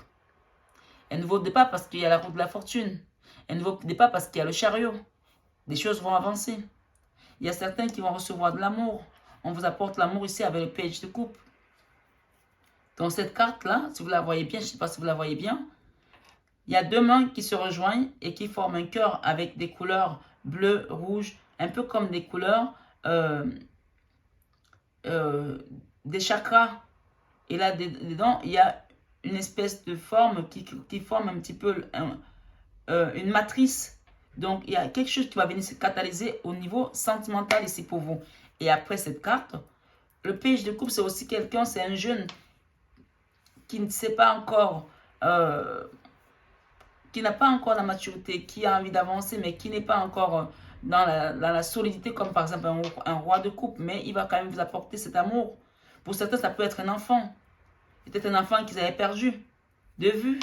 Un nouveau départ parce qu'il y a la roue de la fortune. Un nouveau départ parce qu'il y a le chariot. Des choses vont avancer. Il y a certains qui vont recevoir de l'amour. On vous apporte l'amour ici avec le page de coupe. Dans cette carte-là, si vous la voyez bien, je ne sais pas si vous la voyez bien, Il y a deux mains qui se rejoignent et qui forment un cœur avec des couleurs bleu, rouge, un peu comme des couleurs des chakras. Et là, dedans, il y a une espèce de forme qui forme un petit peu une matrice. Donc, il y a quelque chose qui va venir se catalyser au niveau sentimental ici pour vous. Et après cette carte, le page de coupe, c'est aussi quelqu'un, c'est un jeune qui ne sait pas encore, qui n'a pas encore la maturité, qui a envie d'avancer, mais qui n'est pas encore dans la solidité, comme par exemple un roi de coupe. Mais il va quand même vous apporter cet amour. Pour certains, ça peut être un enfant. Peut-être un enfant qu'ils avaient perdu de vue.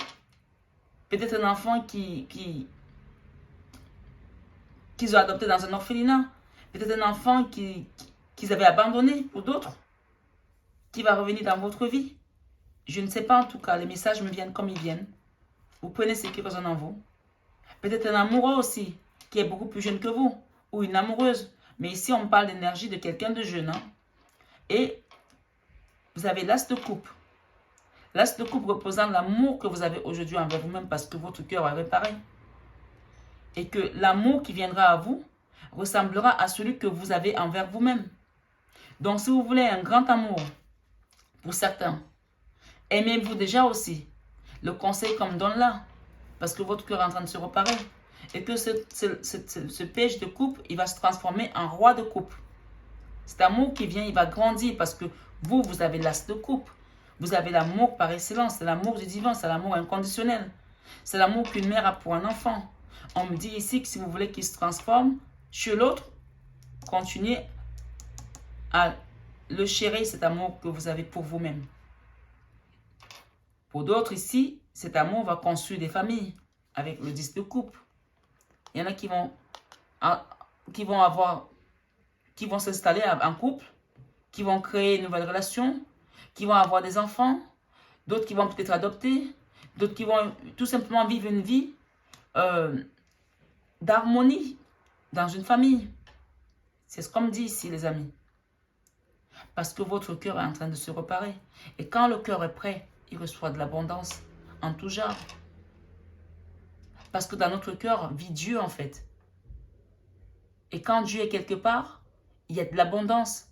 Peut-être un enfant qu'ils ont adopté dans un orphelinat. Peut-être un enfant qu'ils avaient abandonné pour d'autres. Qui va revenir dans votre vie. Je ne sais pas en tout cas. Les messages me viennent comme ils viennent. Vous prenez ce qui résonne en vous. Peut-être un amoureux aussi, qui est beaucoup plus jeune que vous. Ou une amoureuse. Mais ici, on parle d'énergie de quelqu'un de jeune. Hein? Et vous avez l'as de coupe. L'as de coupe représente l'amour que vous avez aujourd'hui envers vous-même parce que votre cœur est réparé. Et que l'amour qui viendra à vous ressemblera à celui que vous avez envers vous-même. Donc, si vous voulez un grand amour, pour certains, aimez-vous déjà aussi. Le conseil comme donne-là. Parce que votre cœur est en train de se réparer. Et que ce page de coupe, il va se transformer en roi de coupe. Cet amour qui vient, il va grandir parce que vous avez l'as de coupe. Vous avez l'amour par excellence. C'est l'amour du divin, c'est l'amour inconditionnel. C'est l'amour qu'une mère a pour un enfant. On me dit ici que si vous voulez qu'il se transforme chez l'autre, continuez à le chérir, cet amour que vous avez pour vous-même. Pour d'autres ici, cet amour va construire des familles avec le 10 de coupe. Il y en a qui vont s'installer en couple, qui vont créer une nouvelle relation, qui vont avoir des enfants, d'autres qui vont peut-être adopter, d'autres qui vont tout simplement vivre une vie d'harmonie dans une famille. C'est ce qu'on me dit ici, les amis. Parce que votre cœur est en train de se réparer. Et quand le cœur est prêt, il reçoit de l'abondance en tout genre. Parce que dans notre cœur vit Dieu en fait. Et quand Dieu est quelque part, il y a de l'abondance.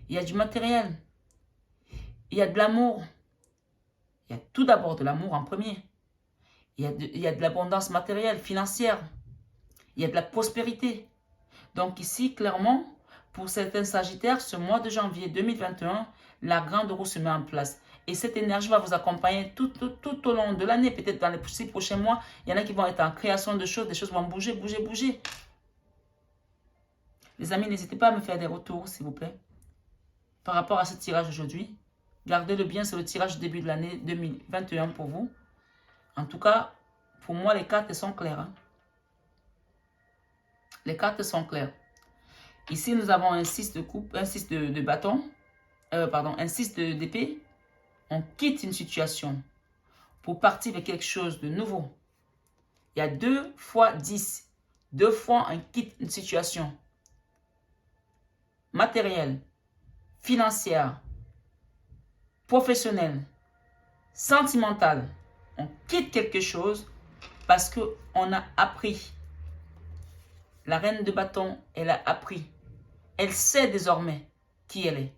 Il y a du matériel. Il y a de l'amour. Il y a tout d'abord de l'amour en premier. Il y a de l'abondance matérielle, financière. Il y a de la prospérité. Donc ici, clairement, pour certains Sagittaires, ce mois de janvier 2021, la grande roue se met en place. Et cette énergie va vous accompagner tout au long de l'année. Peut-être dans les 6 prochains mois, il y en a qui vont être en création de choses. Des choses vont bouger, bouger, bouger. Les amis, n'hésitez pas à me faire des retours, s'il vous plaît. Par rapport à ce tirage aujourd'hui. Gardez-le bien, c'est le tirage du début de l'année 2021 pour vous. En tout cas, pour moi, les cartes sont claires. Hein. Les cartes sont claires. Ici, nous avons un 6 de coupe, un 6 de bâton. Un 6 d'épée. On quitte une situation pour partir vers quelque chose de nouveau. Il y a 2 fois 10. 2 fois on quitte une situation matérielle, financière, professionnelle, sentimentale. On quitte quelque chose parce qu'on a appris. La reine de bâton, elle a appris. Elle sait désormais qui elle est.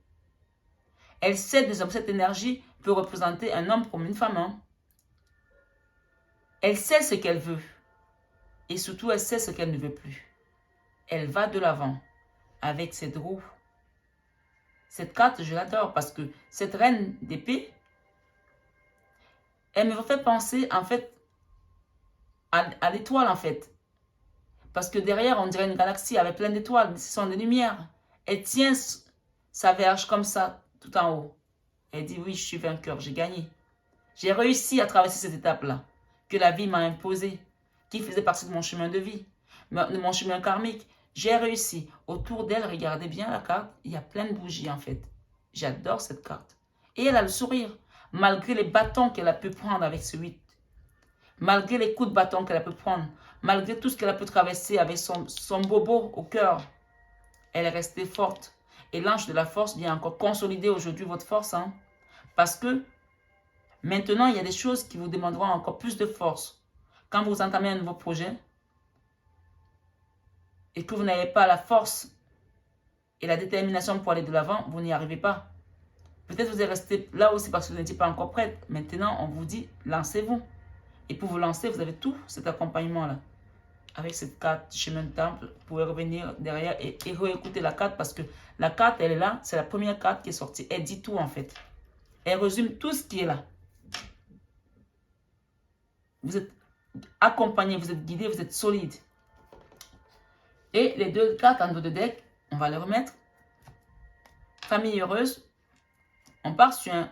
Elle sait désormais cette énergie peut représenter un homme comme une femme. Hein? Elle sait ce qu'elle veut. Et surtout, elle sait ce qu'elle ne veut plus. Elle va de l'avant avec cette roue. Cette carte, je l'adore parce que cette reine d'épée, elle me fait penser en fait à l'étoile en fait. Parce que derrière, on dirait une galaxie avec plein d'étoiles. Ce sont des lumières. Elle tient sa verge comme ça, tout en haut. Elle dit, oui, je suis vainqueur, j'ai gagné. J'ai réussi à traverser cette étape-là que la vie m'a imposée, qui faisait partie de mon chemin de vie, de mon chemin karmique. J'ai réussi. Autour d'elle, regardez bien la carte, il y a plein de bougies en fait. J'adore cette carte. Et elle a le sourire, malgré les bâtons qu'elle a pu prendre avec ce 8. Malgré les coups de bâton qu'elle a pu prendre, malgré tout ce qu'elle a pu traverser avec son bobo au cœur, elle est restée forte. Et l'ange de la force vient encore consolider aujourd'hui votre force. Hein, parce que Maintenant, il y a des choses qui vous demanderont encore plus de force. Quand vous entamez un nouveau projet et que vous n'avez pas la force et la détermination pour aller de l'avant, vous n'y arrivez pas. Peut-être vous êtes resté là aussi parce que vous n'étiez pas encore prête. Maintenant, on vous dit, lancez-vous. Et pour vous lancer, vous avez tout cet accompagnement-là. Avec cette carte chemin de temple, vous pouvez revenir derrière et réécouter la carte parce que la carte, elle est là. C'est la première carte qui est sortie. Elle dit tout en fait. Elle résume tout ce qui est là. Vous êtes accompagné, vous êtes guidé, vous êtes solide. Et les deux cartes en dos de deck, on va les remettre. Famille heureuse. On part sur un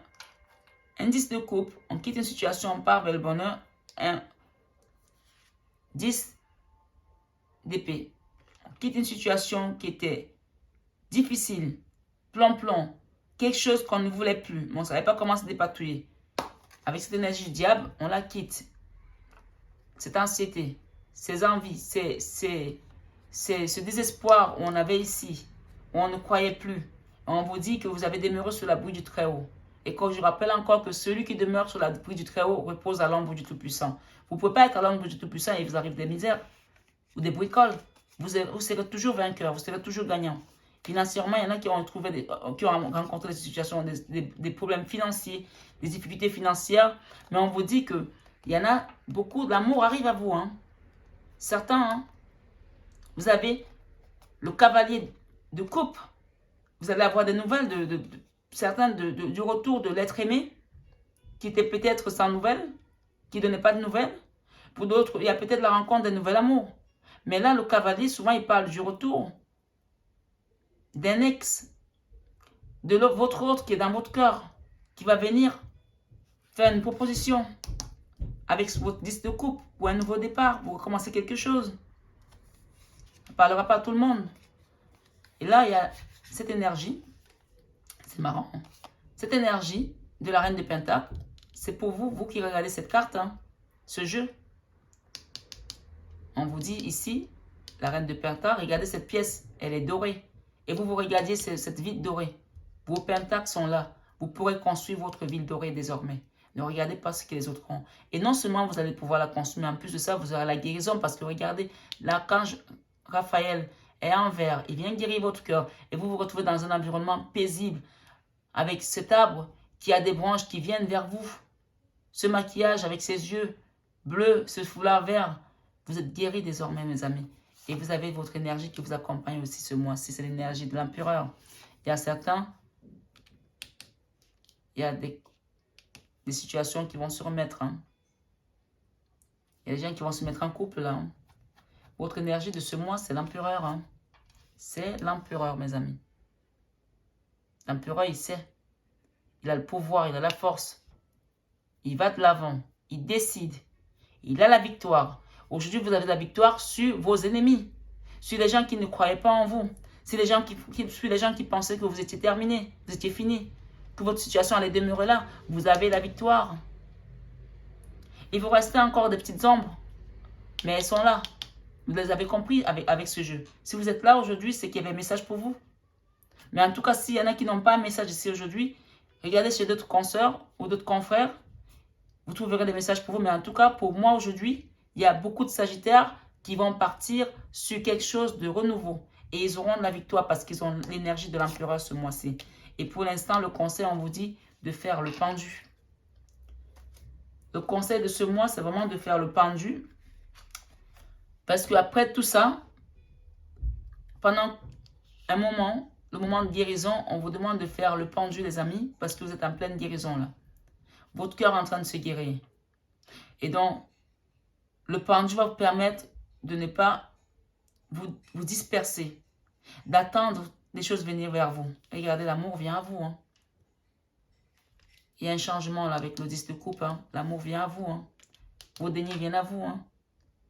indice de couple. On quitte une situation, on part vers le bonheur. Un 10 d'épée. On quitte une situation qui était difficile, plomb, quelque chose qu'on ne voulait plus, mais on ne savait pas comment se dépatouiller. Avec cette énergie du diable, on la quitte. Cette anxiété, ces envies, ce désespoir où on avait ici, où on ne croyait plus. On vous dit que vous avez demeuré sur la bouille du Très-Haut. Et quand je rappelle encore que celui qui demeure sur la bouille du Très-Haut repose à l'ombre du Tout-Puissant. Vous ne pouvez pas être à l'ombre du Tout-Puissant et il vous arrive des misères ou des bricoles. Vous serez toujours vainqueur, vous serez toujours gagnant. Financièrement, il y en a qui ont rencontré des situations, des problèmes financiers, des difficultés financières. Mais on vous dit que il y en a beaucoup, l'amour arrive à vous. Hein. Certains, hein, vous avez le cavalier de coupe. Vous allez avoir des nouvelles certains du retour de l'être aimé, qui était peut-être sans nouvelles, qui ne donnait pas de nouvelles. Pour d'autres, il y a peut-être la rencontre d'un nouvel amour. Mais là, le cavalier, souvent, il parle du retour d'un ex, de votre autre qui est dans votre cœur, qui va venir faire une proposition avec votre 10 de coupe pour un nouveau départ, pour recommencer quelque chose. On ne parlera pas à tout le monde. Et là, il y a cette énergie. C'est marrant. Hein? Cette énergie de la reine de Pentacles, c'est pour vous, vous qui regardez cette carte, hein, ce jeu. On vous dit ici, la reine de Pentacles, regardez cette pièce, elle est dorée. Et vous regardiez cette ville dorée. Vos pentacles sont là. Vous pourrez construire votre ville dorée désormais. Ne regardez pas ce que les autres ont. Et non seulement vous allez pouvoir la construire, mais en plus de ça, vous aurez la guérison. Parce que regardez, l'archange Raphaël est en vert. Il vient guérir votre cœur. Et vous vous retrouvez dans un environnement paisible. Avec cet arbre qui a des branches qui viennent vers vous. Ce maquillage avec ses yeux bleus, ce foulard vert. Vous êtes guéris désormais, mes amis. Et vous avez votre énergie qui vous accompagne aussi ce mois-ci. C'est l'énergie de l'empereur. Il y a certains, il y a des situations qui vont se remettre. Hein. Il y a des gens qui vont se mettre en couple là. Hein. Votre énergie de ce mois, c'est l'empereur. Hein. C'est l'empereur, mes amis. L'empereur, il sait. Il a le pouvoir, il a la force. Il va de l'avant. Il décide. Il a la victoire. Aujourd'hui, vous avez la victoire sur vos ennemis. Sur les gens qui ne croyaient pas en vous. Sur les gens qui pensaient que vous étiez terminé. Vous étiez fini. Que votre situation allait demeurer là. Vous avez la victoire. Il vous reste encore des petites ombres. Mais elles sont là. Vous les avez compris avec ce jeu. Si vous êtes là aujourd'hui, c'est qu'il y avait un message pour vous. Mais en tout cas, s'il y en a qui n'ont pas un message ici aujourd'hui, regardez chez d'autres consoeurs ou d'autres confrères. Vous trouverez des messages pour vous. Mais en tout cas, pour moi aujourd'hui, il y a beaucoup de Sagittaires qui vont partir sur quelque chose de renouveau. Et ils auront de la victoire parce qu'ils ont l'énergie de l'empereur ce mois-ci. Et pour l'instant, le conseil, on vous dit de faire le pendu. Le conseil de ce mois, c'est vraiment de faire le pendu. Parce qu'après tout ça, pendant un moment, le moment de guérison, on vous demande de faire le pendu, les amis, parce que vous êtes en pleine guérison là. Votre cœur est en train de se guérir. Et donc, le pendu va vous permettre de ne pas vous disperser, d'attendre des choses venir vers vous. Regardez, l'amour vient à vous. Hein. Il y a un changement là avec le 10 de coupe. Hein. L'amour vient à vous. Hein. Vos deniers viennent à vous. Hein.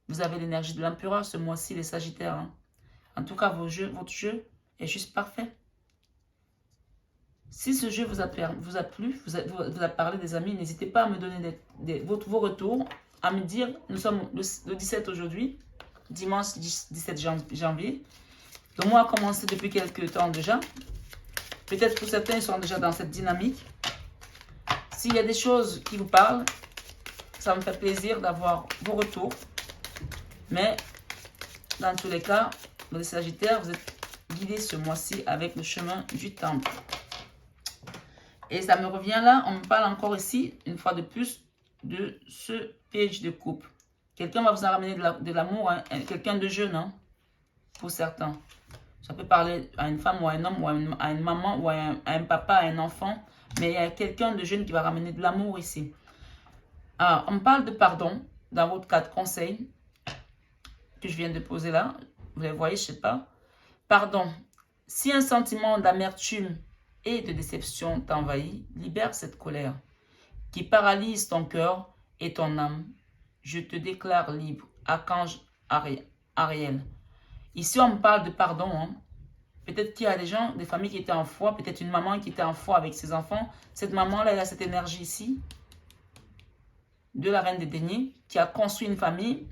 Vous avez l'énergie de l'empereur ce mois-ci, les Sagittaires. Hein. En tout cas, votre jeu est juste parfait. Si ce jeu vous a plu, vous a parlé des amis, n'hésitez pas à me donner vos retours, à me dire, nous sommes le 17 aujourd'hui, dimanche 17 janvier. Le mois a commencé depuis quelques temps déjà. Peut-être que certains sont déjà dans cette dynamique. S'il y a des choses qui vous parlent, ça me fait plaisir d'avoir vos retours. Mais dans tous les cas, les Sagittaires, vous êtes guidés ce mois-ci avec le chemin du temple. Et ça me revient là, on me parle encore ici, une fois de plus, de ce piège de couple. Quelqu'un va vous en ramener de l'amour, hein, quelqu'un de jeune, hein, pour certains. Ça peut parler à une femme ou à un homme, ou à une maman, ou à un papa, à un enfant. Mais il y a quelqu'un de jeune qui va ramener de l'amour ici. Alors, on me parle de pardon dans votre cadre conseil que je viens de poser là. Vous les voyez, je ne sais pas. Pardon. Si un sentiment d'amertume et de déception t'envahit, libère cette colère qui paralyse ton cœur et ton âme. Je te déclare libre. Archange Ariel. Ici, on me parle de pardon. Hein. Peut-être qu'il y a des gens, des familles qui étaient en foi, peut-être une maman qui était en foi avec ses enfants. Cette maman-là, elle a cette énergie ici, de la reine des deniers, qui a construit une famille.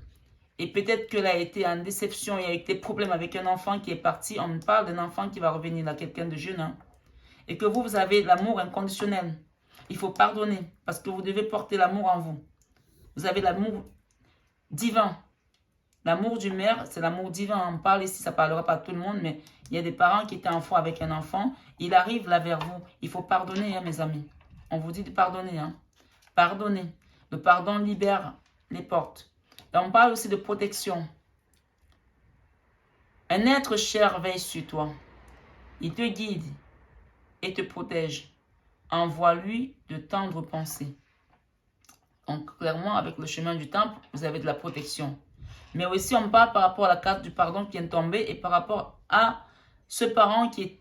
Et peut-être qu'elle a été en déception, il y a eu des problèmes avec un enfant qui est parti. On me parle d'un enfant qui va revenir là, quelqu'un de jeune. Hein. Et que vous avez l'amour inconditionnel. Il faut pardonner, parce que vous devez porter l'amour en vous. Vous avez l'amour divin. L'amour du mère, c'est l'amour divin. On parle ici, ça ne parlera pas à tout le monde, mais il y a des parents qui étaient en foi avec un enfant. Il arrive là vers vous. Il faut pardonner, hein, mes amis. On vous dit de pardonner. Hein. Pardonnez. Le pardon libère les portes. Et on parle aussi de protection. Un être cher veille sur toi. Il te guide et te protège. Envoie-lui de tendres pensées. Donc, clairement, avec le chemin du temple, vous avez de la protection. Mais aussi, on parle par rapport à la carte du pardon qui vient de tomber et par rapport à ce parent qui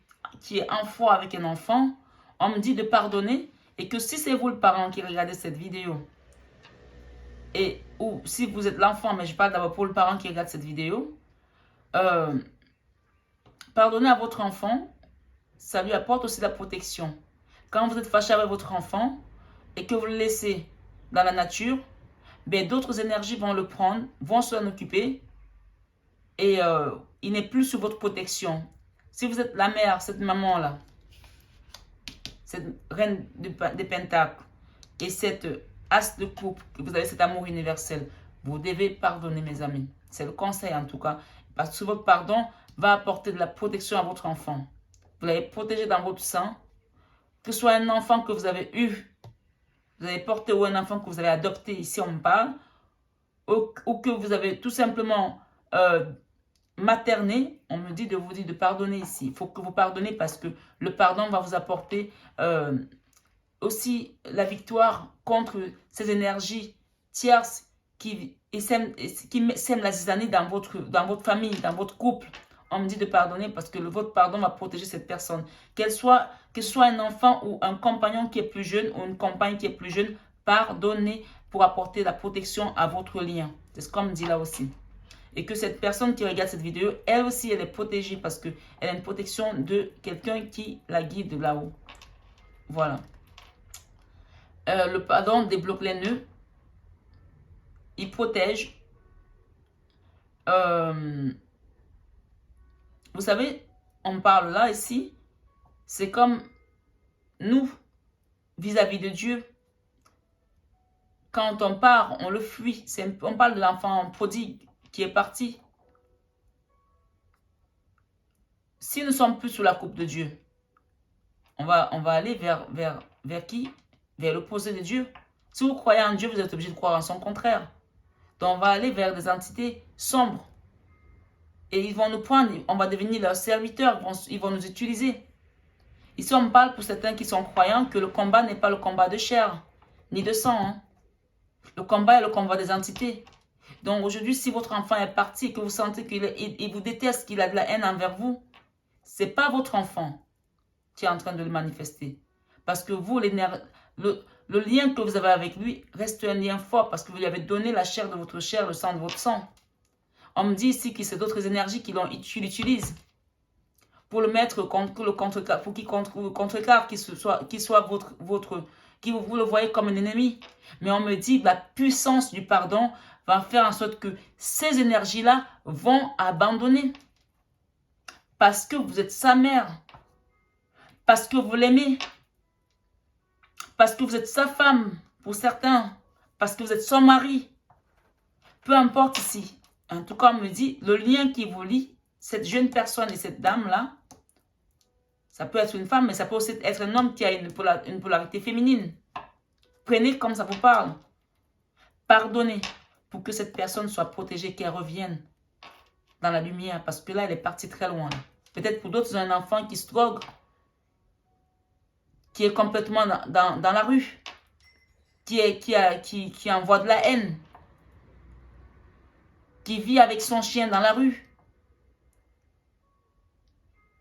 est en foi avec un enfant. On me dit de pardonner et que si c'est vous le parent qui regardez cette vidéo, ou si vous êtes l'enfant, mais je parle d'abord pour le parent qui regarde cette vidéo, pardonnez à votre enfant, ça lui apporte aussi la protection. Quand vous êtes fâché avec votre enfant et que vous le laissez dans la nature, ben, d'autres énergies vont le prendre, vont s'en occuper et il n'est plus sous votre protection. Si vous êtes la mère, cette maman-là, cette reine des pentacles et cette as de coupe, que vous avez cet amour universel, vous devez pardonner, mes amis. C'est le conseil en tout cas. Parce que votre pardon va apporter de la protection à votre enfant. Vous l'avez protégé dans votre sang. Que ce soit un enfant que vous avez eu, vous avez porté, ou un enfant que vous avez adopté, ici on me parle, ou que vous avez tout simplement materné, on me dit de pardonner ici. Il faut que vous pardonnez parce que le pardon va vous apporter aussi la victoire contre ces énergies tierces qui sèment la zizanie dans votre famille, dans votre couple. On me dit de pardonner parce que votre pardon va protéger cette personne. Que ce soit un enfant ou un compagnon qui est plus jeune ou une compagne qui est plus jeune, pardonnez pour apporter la protection à votre lien. C'est ce qu'on me dit là aussi. Et que cette personne qui regarde cette vidéo, elle aussi, elle est protégée parce qu'elle a une protection de quelqu'un qui la guide là-haut. Voilà. Le pardon débloque les nœuds. Il protège. Vous savez, on parle là, ici, c'est comme nous, vis-à-vis de Dieu. Quand on part, on le fuit. On parle de l'enfant prodigue qui est parti. Si nous ne sommes plus sous la coupe de Dieu, on va aller vers qui? Vers l'opposé de Dieu. Si vous croyez en Dieu, vous êtes obligé de croire en son contraire. Donc on va aller vers des entités sombres. Et ils vont nous prendre, on va devenir leurs serviteurs, ils vont nous utiliser. Ici, on me parle pour certains qui sont croyants que le combat n'est pas le combat de chair, ni de sang. Hein. Le combat est le combat des entités. Donc aujourd'hui, si votre enfant est parti, que vous sentez qu'il vous déteste, qu'il a de la haine envers vous, ce n'est pas votre enfant qui est en train de le manifester. Parce que vous, le lien que vous avez avec lui reste un lien fort parce que vous lui avez donné la chair de votre chair, le sang de votre sang. On me dit ici que c'est d'autres énergies qui l'utilisent pour le mettre contre le contrecarre, pour qu'il contrecarre, qu'il soit vous le voyez comme un ennemi. Mais on me dit que la puissance du pardon va faire en sorte que ces énergies-là vont abandonner. Parce que vous êtes sa mère. Parce que vous l'aimez. parce que vous êtes sa femme, pour certains, parce que vous êtes son mari. Peu importe ici. En tout cas, on me dit, le lien qui vous lie, cette jeune personne et cette dame-là, ça peut être une femme, mais ça peut aussi être un homme qui a une polarité féminine. Prenez comme ça vous parle. Pardonnez pour que cette personne soit protégée, qu'elle revienne dans la lumière. Parce que là, elle est partie très loin. Peut-être pour d'autres, un enfant qui se drogue, qui est complètement dans la rue, qui envoie de la haine, qui vit avec son chien dans la rue,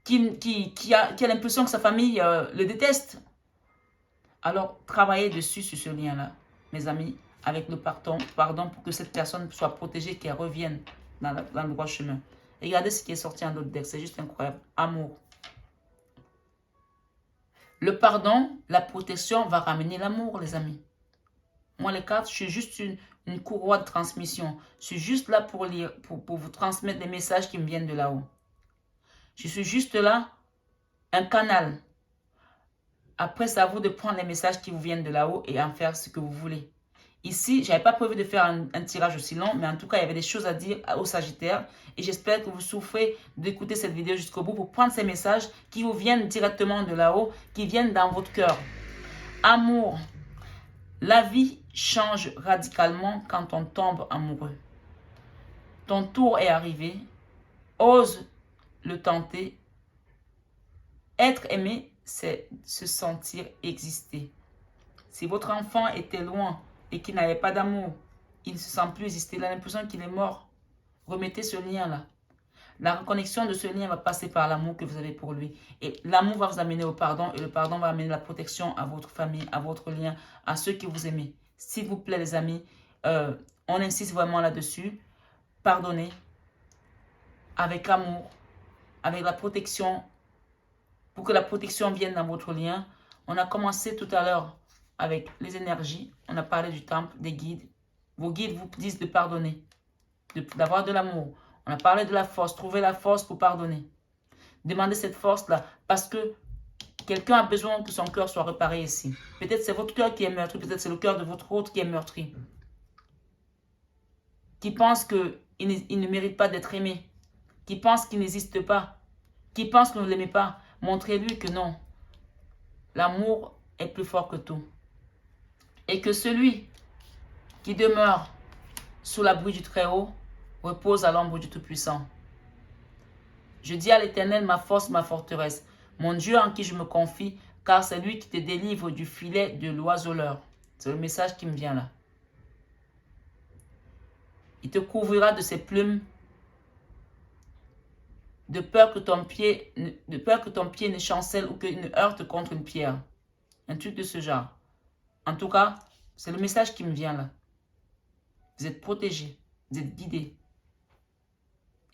qui a l'impression que sa famille le déteste. Alors, travaillez dessus sur ce lien-là, mes amis, avec le pardon pour que cette personne soit protégée, qu'elle revienne dans le droit chemin. Regardez ce qui est sorti en autre deck, c'est juste incroyable. Amour. Le pardon, la protection va ramener l'amour, les amis. Moi, les cartes, je suis juste une courroie de transmission. Je suis juste là pour lire, pour vous transmettre des messages qui me viennent de là-haut. Je suis juste là, un canal. Après, c'est à vous de prendre les messages qui vous viennent de là-haut et en faire ce que vous voulez. Ici, je n'avais pas prévu de faire un tirage aussi long, mais en tout cas, il y avait des choses à dire au Sagittaire. Et j'espère que vous souffrez d'écouter cette vidéo jusqu'au bout pour prendre ces messages qui vous viennent directement de là-haut, qui viennent dans votre cœur. Amour. La vie change radicalement quand on tombe amoureux. Ton tour est arrivé. Ose le tenter. Être aimé, c'est se sentir exister. Si votre enfant était loin et qu'il n'avait pas d'amour, il ne se sent plus exister, il a l'impression qu'il est mort. Remettez ce lien-là. La reconnexion de ce lien va passer par l'amour que vous avez pour lui. Et l'amour va vous amener au pardon et le pardon va amener la protection à votre famille, à votre lien, à ceux qui vous aimez. S'il vous plaît, les amis, on insiste vraiment là-dessus. Pardonnez avec amour, avec la protection. Pour que la protection vienne dans votre lien, on a commencé tout à l'heure avec les énergies. On a parlé du temple, des guides. Vos guides vous disent de pardonner, d'avoir de l'amour. On a parlé de la force. Trouvez la force pour pardonner. Demandez cette force-là parce que quelqu'un a besoin que son cœur soit réparé ici. Peut-être c'est votre cœur qui est meurtri. Peut-être c'est le cœur de votre autre qui est meurtri. Qui pense qu'il ne mérite pas d'être aimé. Qui pense qu'il n'existe pas. Qui pense que vous ne l'aimez pas. Montrez-lui que non. L'amour est plus fort que tout. Et que celui qui demeure sous l'abri du Très-Haut repose à l'ombre du Tout-Puissant. Je dis à l'Éternel, ma force, ma forteresse, mon Dieu en qui je me confie, car c'est lui qui te délivre du filet de l'oiseleur. C'est le message qui me vient là. Il te couvrira de ses plumes, de peur que ton pied ne chancelle ou qu'il ne heurte contre une pierre. Un truc de ce genre. En tout cas, c'est le message qui me vient là. Vous êtes protégés, vous êtes guidés.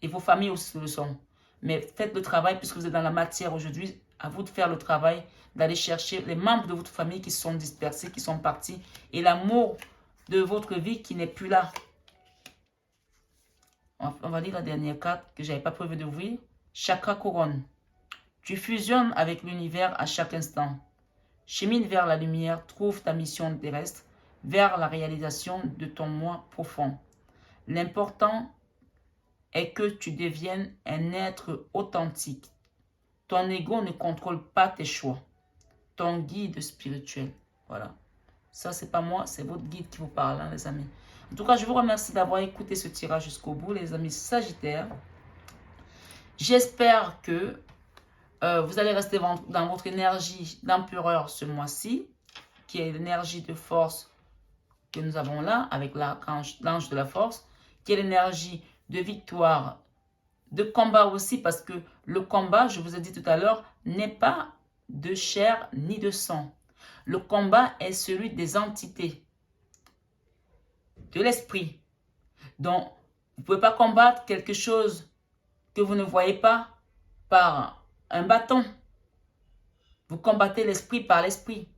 Et vos familles aussi le sont. Mais faites le travail puisque vous êtes dans la matière aujourd'hui. À vous de faire le travail, d'aller chercher les membres de votre famille qui sont dispersés, qui sont partis. Et l'amour de votre vie qui n'est plus là. On va lire la dernière carte que je n'avais pas prévu d'ouvrir. Chakra couronne. Tu fusionnes avec l'univers à chaque instant. Chemine vers la lumière, trouve ta mission terrestre, vers la réalisation de ton moi profond. L'important est que tu deviennes un être authentique. Ton ego ne contrôle pas tes choix. Ton guide spirituel. Voilà. Ça, c'est pas moi, c'est votre guide qui vous parle, hein, les amis. En tout cas, je vous remercie d'avoir écouté ce tirage jusqu'au bout, les amis Sagittaires. J'espère que vous allez rester dans votre énergie d'empereur ce mois-ci, qui est l'énergie de force que nous avons là, avec l'ange de la force, qui est l'énergie de victoire, de combat aussi, parce que le combat, je vous ai dit tout à l'heure, n'est pas de chair ni de sang. Le combat est celui des entités, de l'esprit. Donc, vous ne pouvez pas combattre quelque chose que vous ne voyez pas par un bâton. Vous combattez l'esprit par l'esprit.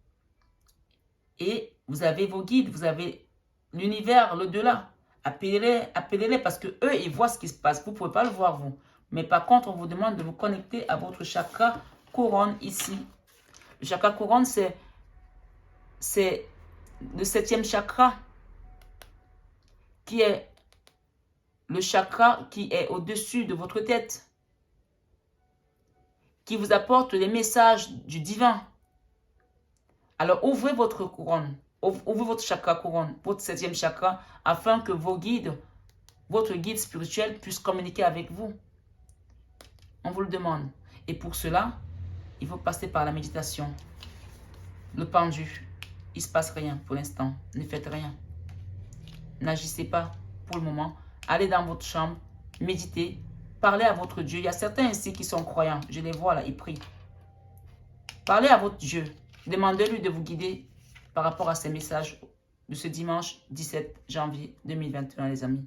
Et vous avez vos guides, vous avez l'univers, l'au-delà. Appelez-les parce que eux, ils voient ce qui se passe. Vous ne pouvez pas le voir, vous. Mais par contre, on vous demande de vous connecter à votre chakra couronne ici. Le chakra couronne, c'est c'est le 7e chakra qui est le chakra qui est au-dessus de votre tête, qui vous apporte les messages du divin. Alors, ouvrez votre couronne, ouvrez votre chakra couronne, votre 7e chakra, afin que vos guides, votre guide spirituel puisse communiquer avec vous. On vous le demande. Et pour cela, il faut passer par la méditation. Le pendu, il ne se passe rien pour l'instant. Ne faites rien. N'agissez pas pour le moment. Allez dans votre chambre, méditez, parlez à votre Dieu. Il y a certains ici qui sont croyants. Je les vois là, ils prient. Parlez à votre Dieu. Demandez-lui de vous guider par rapport à ces messages de ce dimanche 17 janvier 2021, les amis.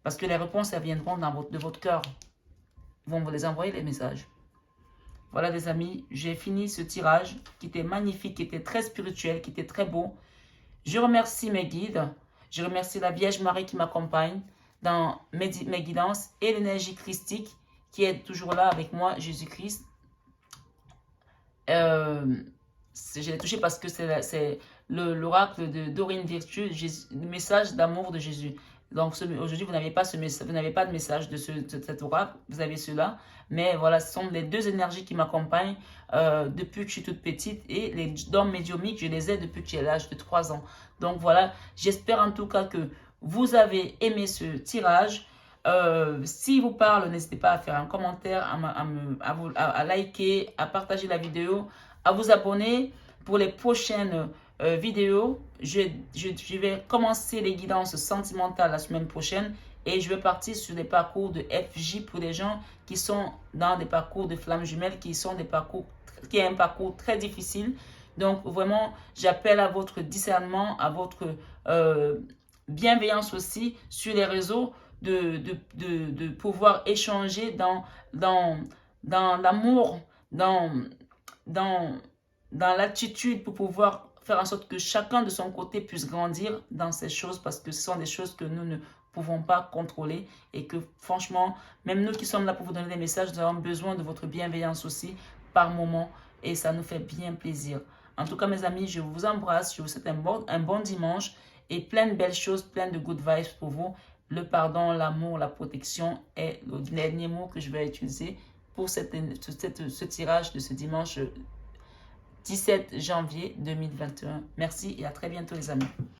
Parce que les réponses, elles viendront de votre cœur. Ils vont vous les envoyer, les messages. Voilà, les amis, j'ai fini ce tirage qui était magnifique, qui était très spirituel, qui était très beau. Je remercie mes guides. Je remercie la Vierge Marie qui m'accompagne dans mes guidances et l'énergie christique qui est toujours là avec moi, Jésus-Christ. Je l'ai touché parce que c'est l'oracle de Dorine Virtue, le message d'amour de Jésus. Donc aujourd'hui, vous n'avez pas de message de cet oracle, vous avez cela. Mais voilà, ce sont les deux énergies qui m'accompagnent depuis que je suis toute petite. Et les dons médiumiques, je les ai depuis que j'ai l'âge de 3 ans. Donc voilà, j'espère en tout cas que vous avez aimé ce tirage. S'il vous parle, n'hésitez pas à faire un commentaire, à liker, à partager la vidéo, à vous abonner pour les prochaines vidéos. Je vais commencer les guidances sentimentales la semaine prochaine et je vais partir sur des parcours de FJ pour les gens qui sont dans des parcours de flammes jumelles, qui est un parcours très difficile. Donc vraiment, j'appelle à votre discernement, à votre bienveillance aussi sur les réseaux, de pouvoir échanger dans l'amour, dans l'attitude pour pouvoir faire en sorte que chacun de son côté puisse grandir dans ces choses parce que ce sont des choses que nous ne pouvons pas contrôler et que franchement, même nous qui sommes là pour vous donner des messages, nous avons besoin de votre bienveillance aussi par moment et ça nous fait bien plaisir. En tout cas, mes amis, je vous embrasse, je vous souhaite un bon dimanche et plein de belles choses, plein de good vibes pour vous. Le pardon, l'amour, la protection est le dernier mot que je vais utiliser pour ce tirage de ce dimanche 17 janvier 2021. Merci et à très bientôt les amis.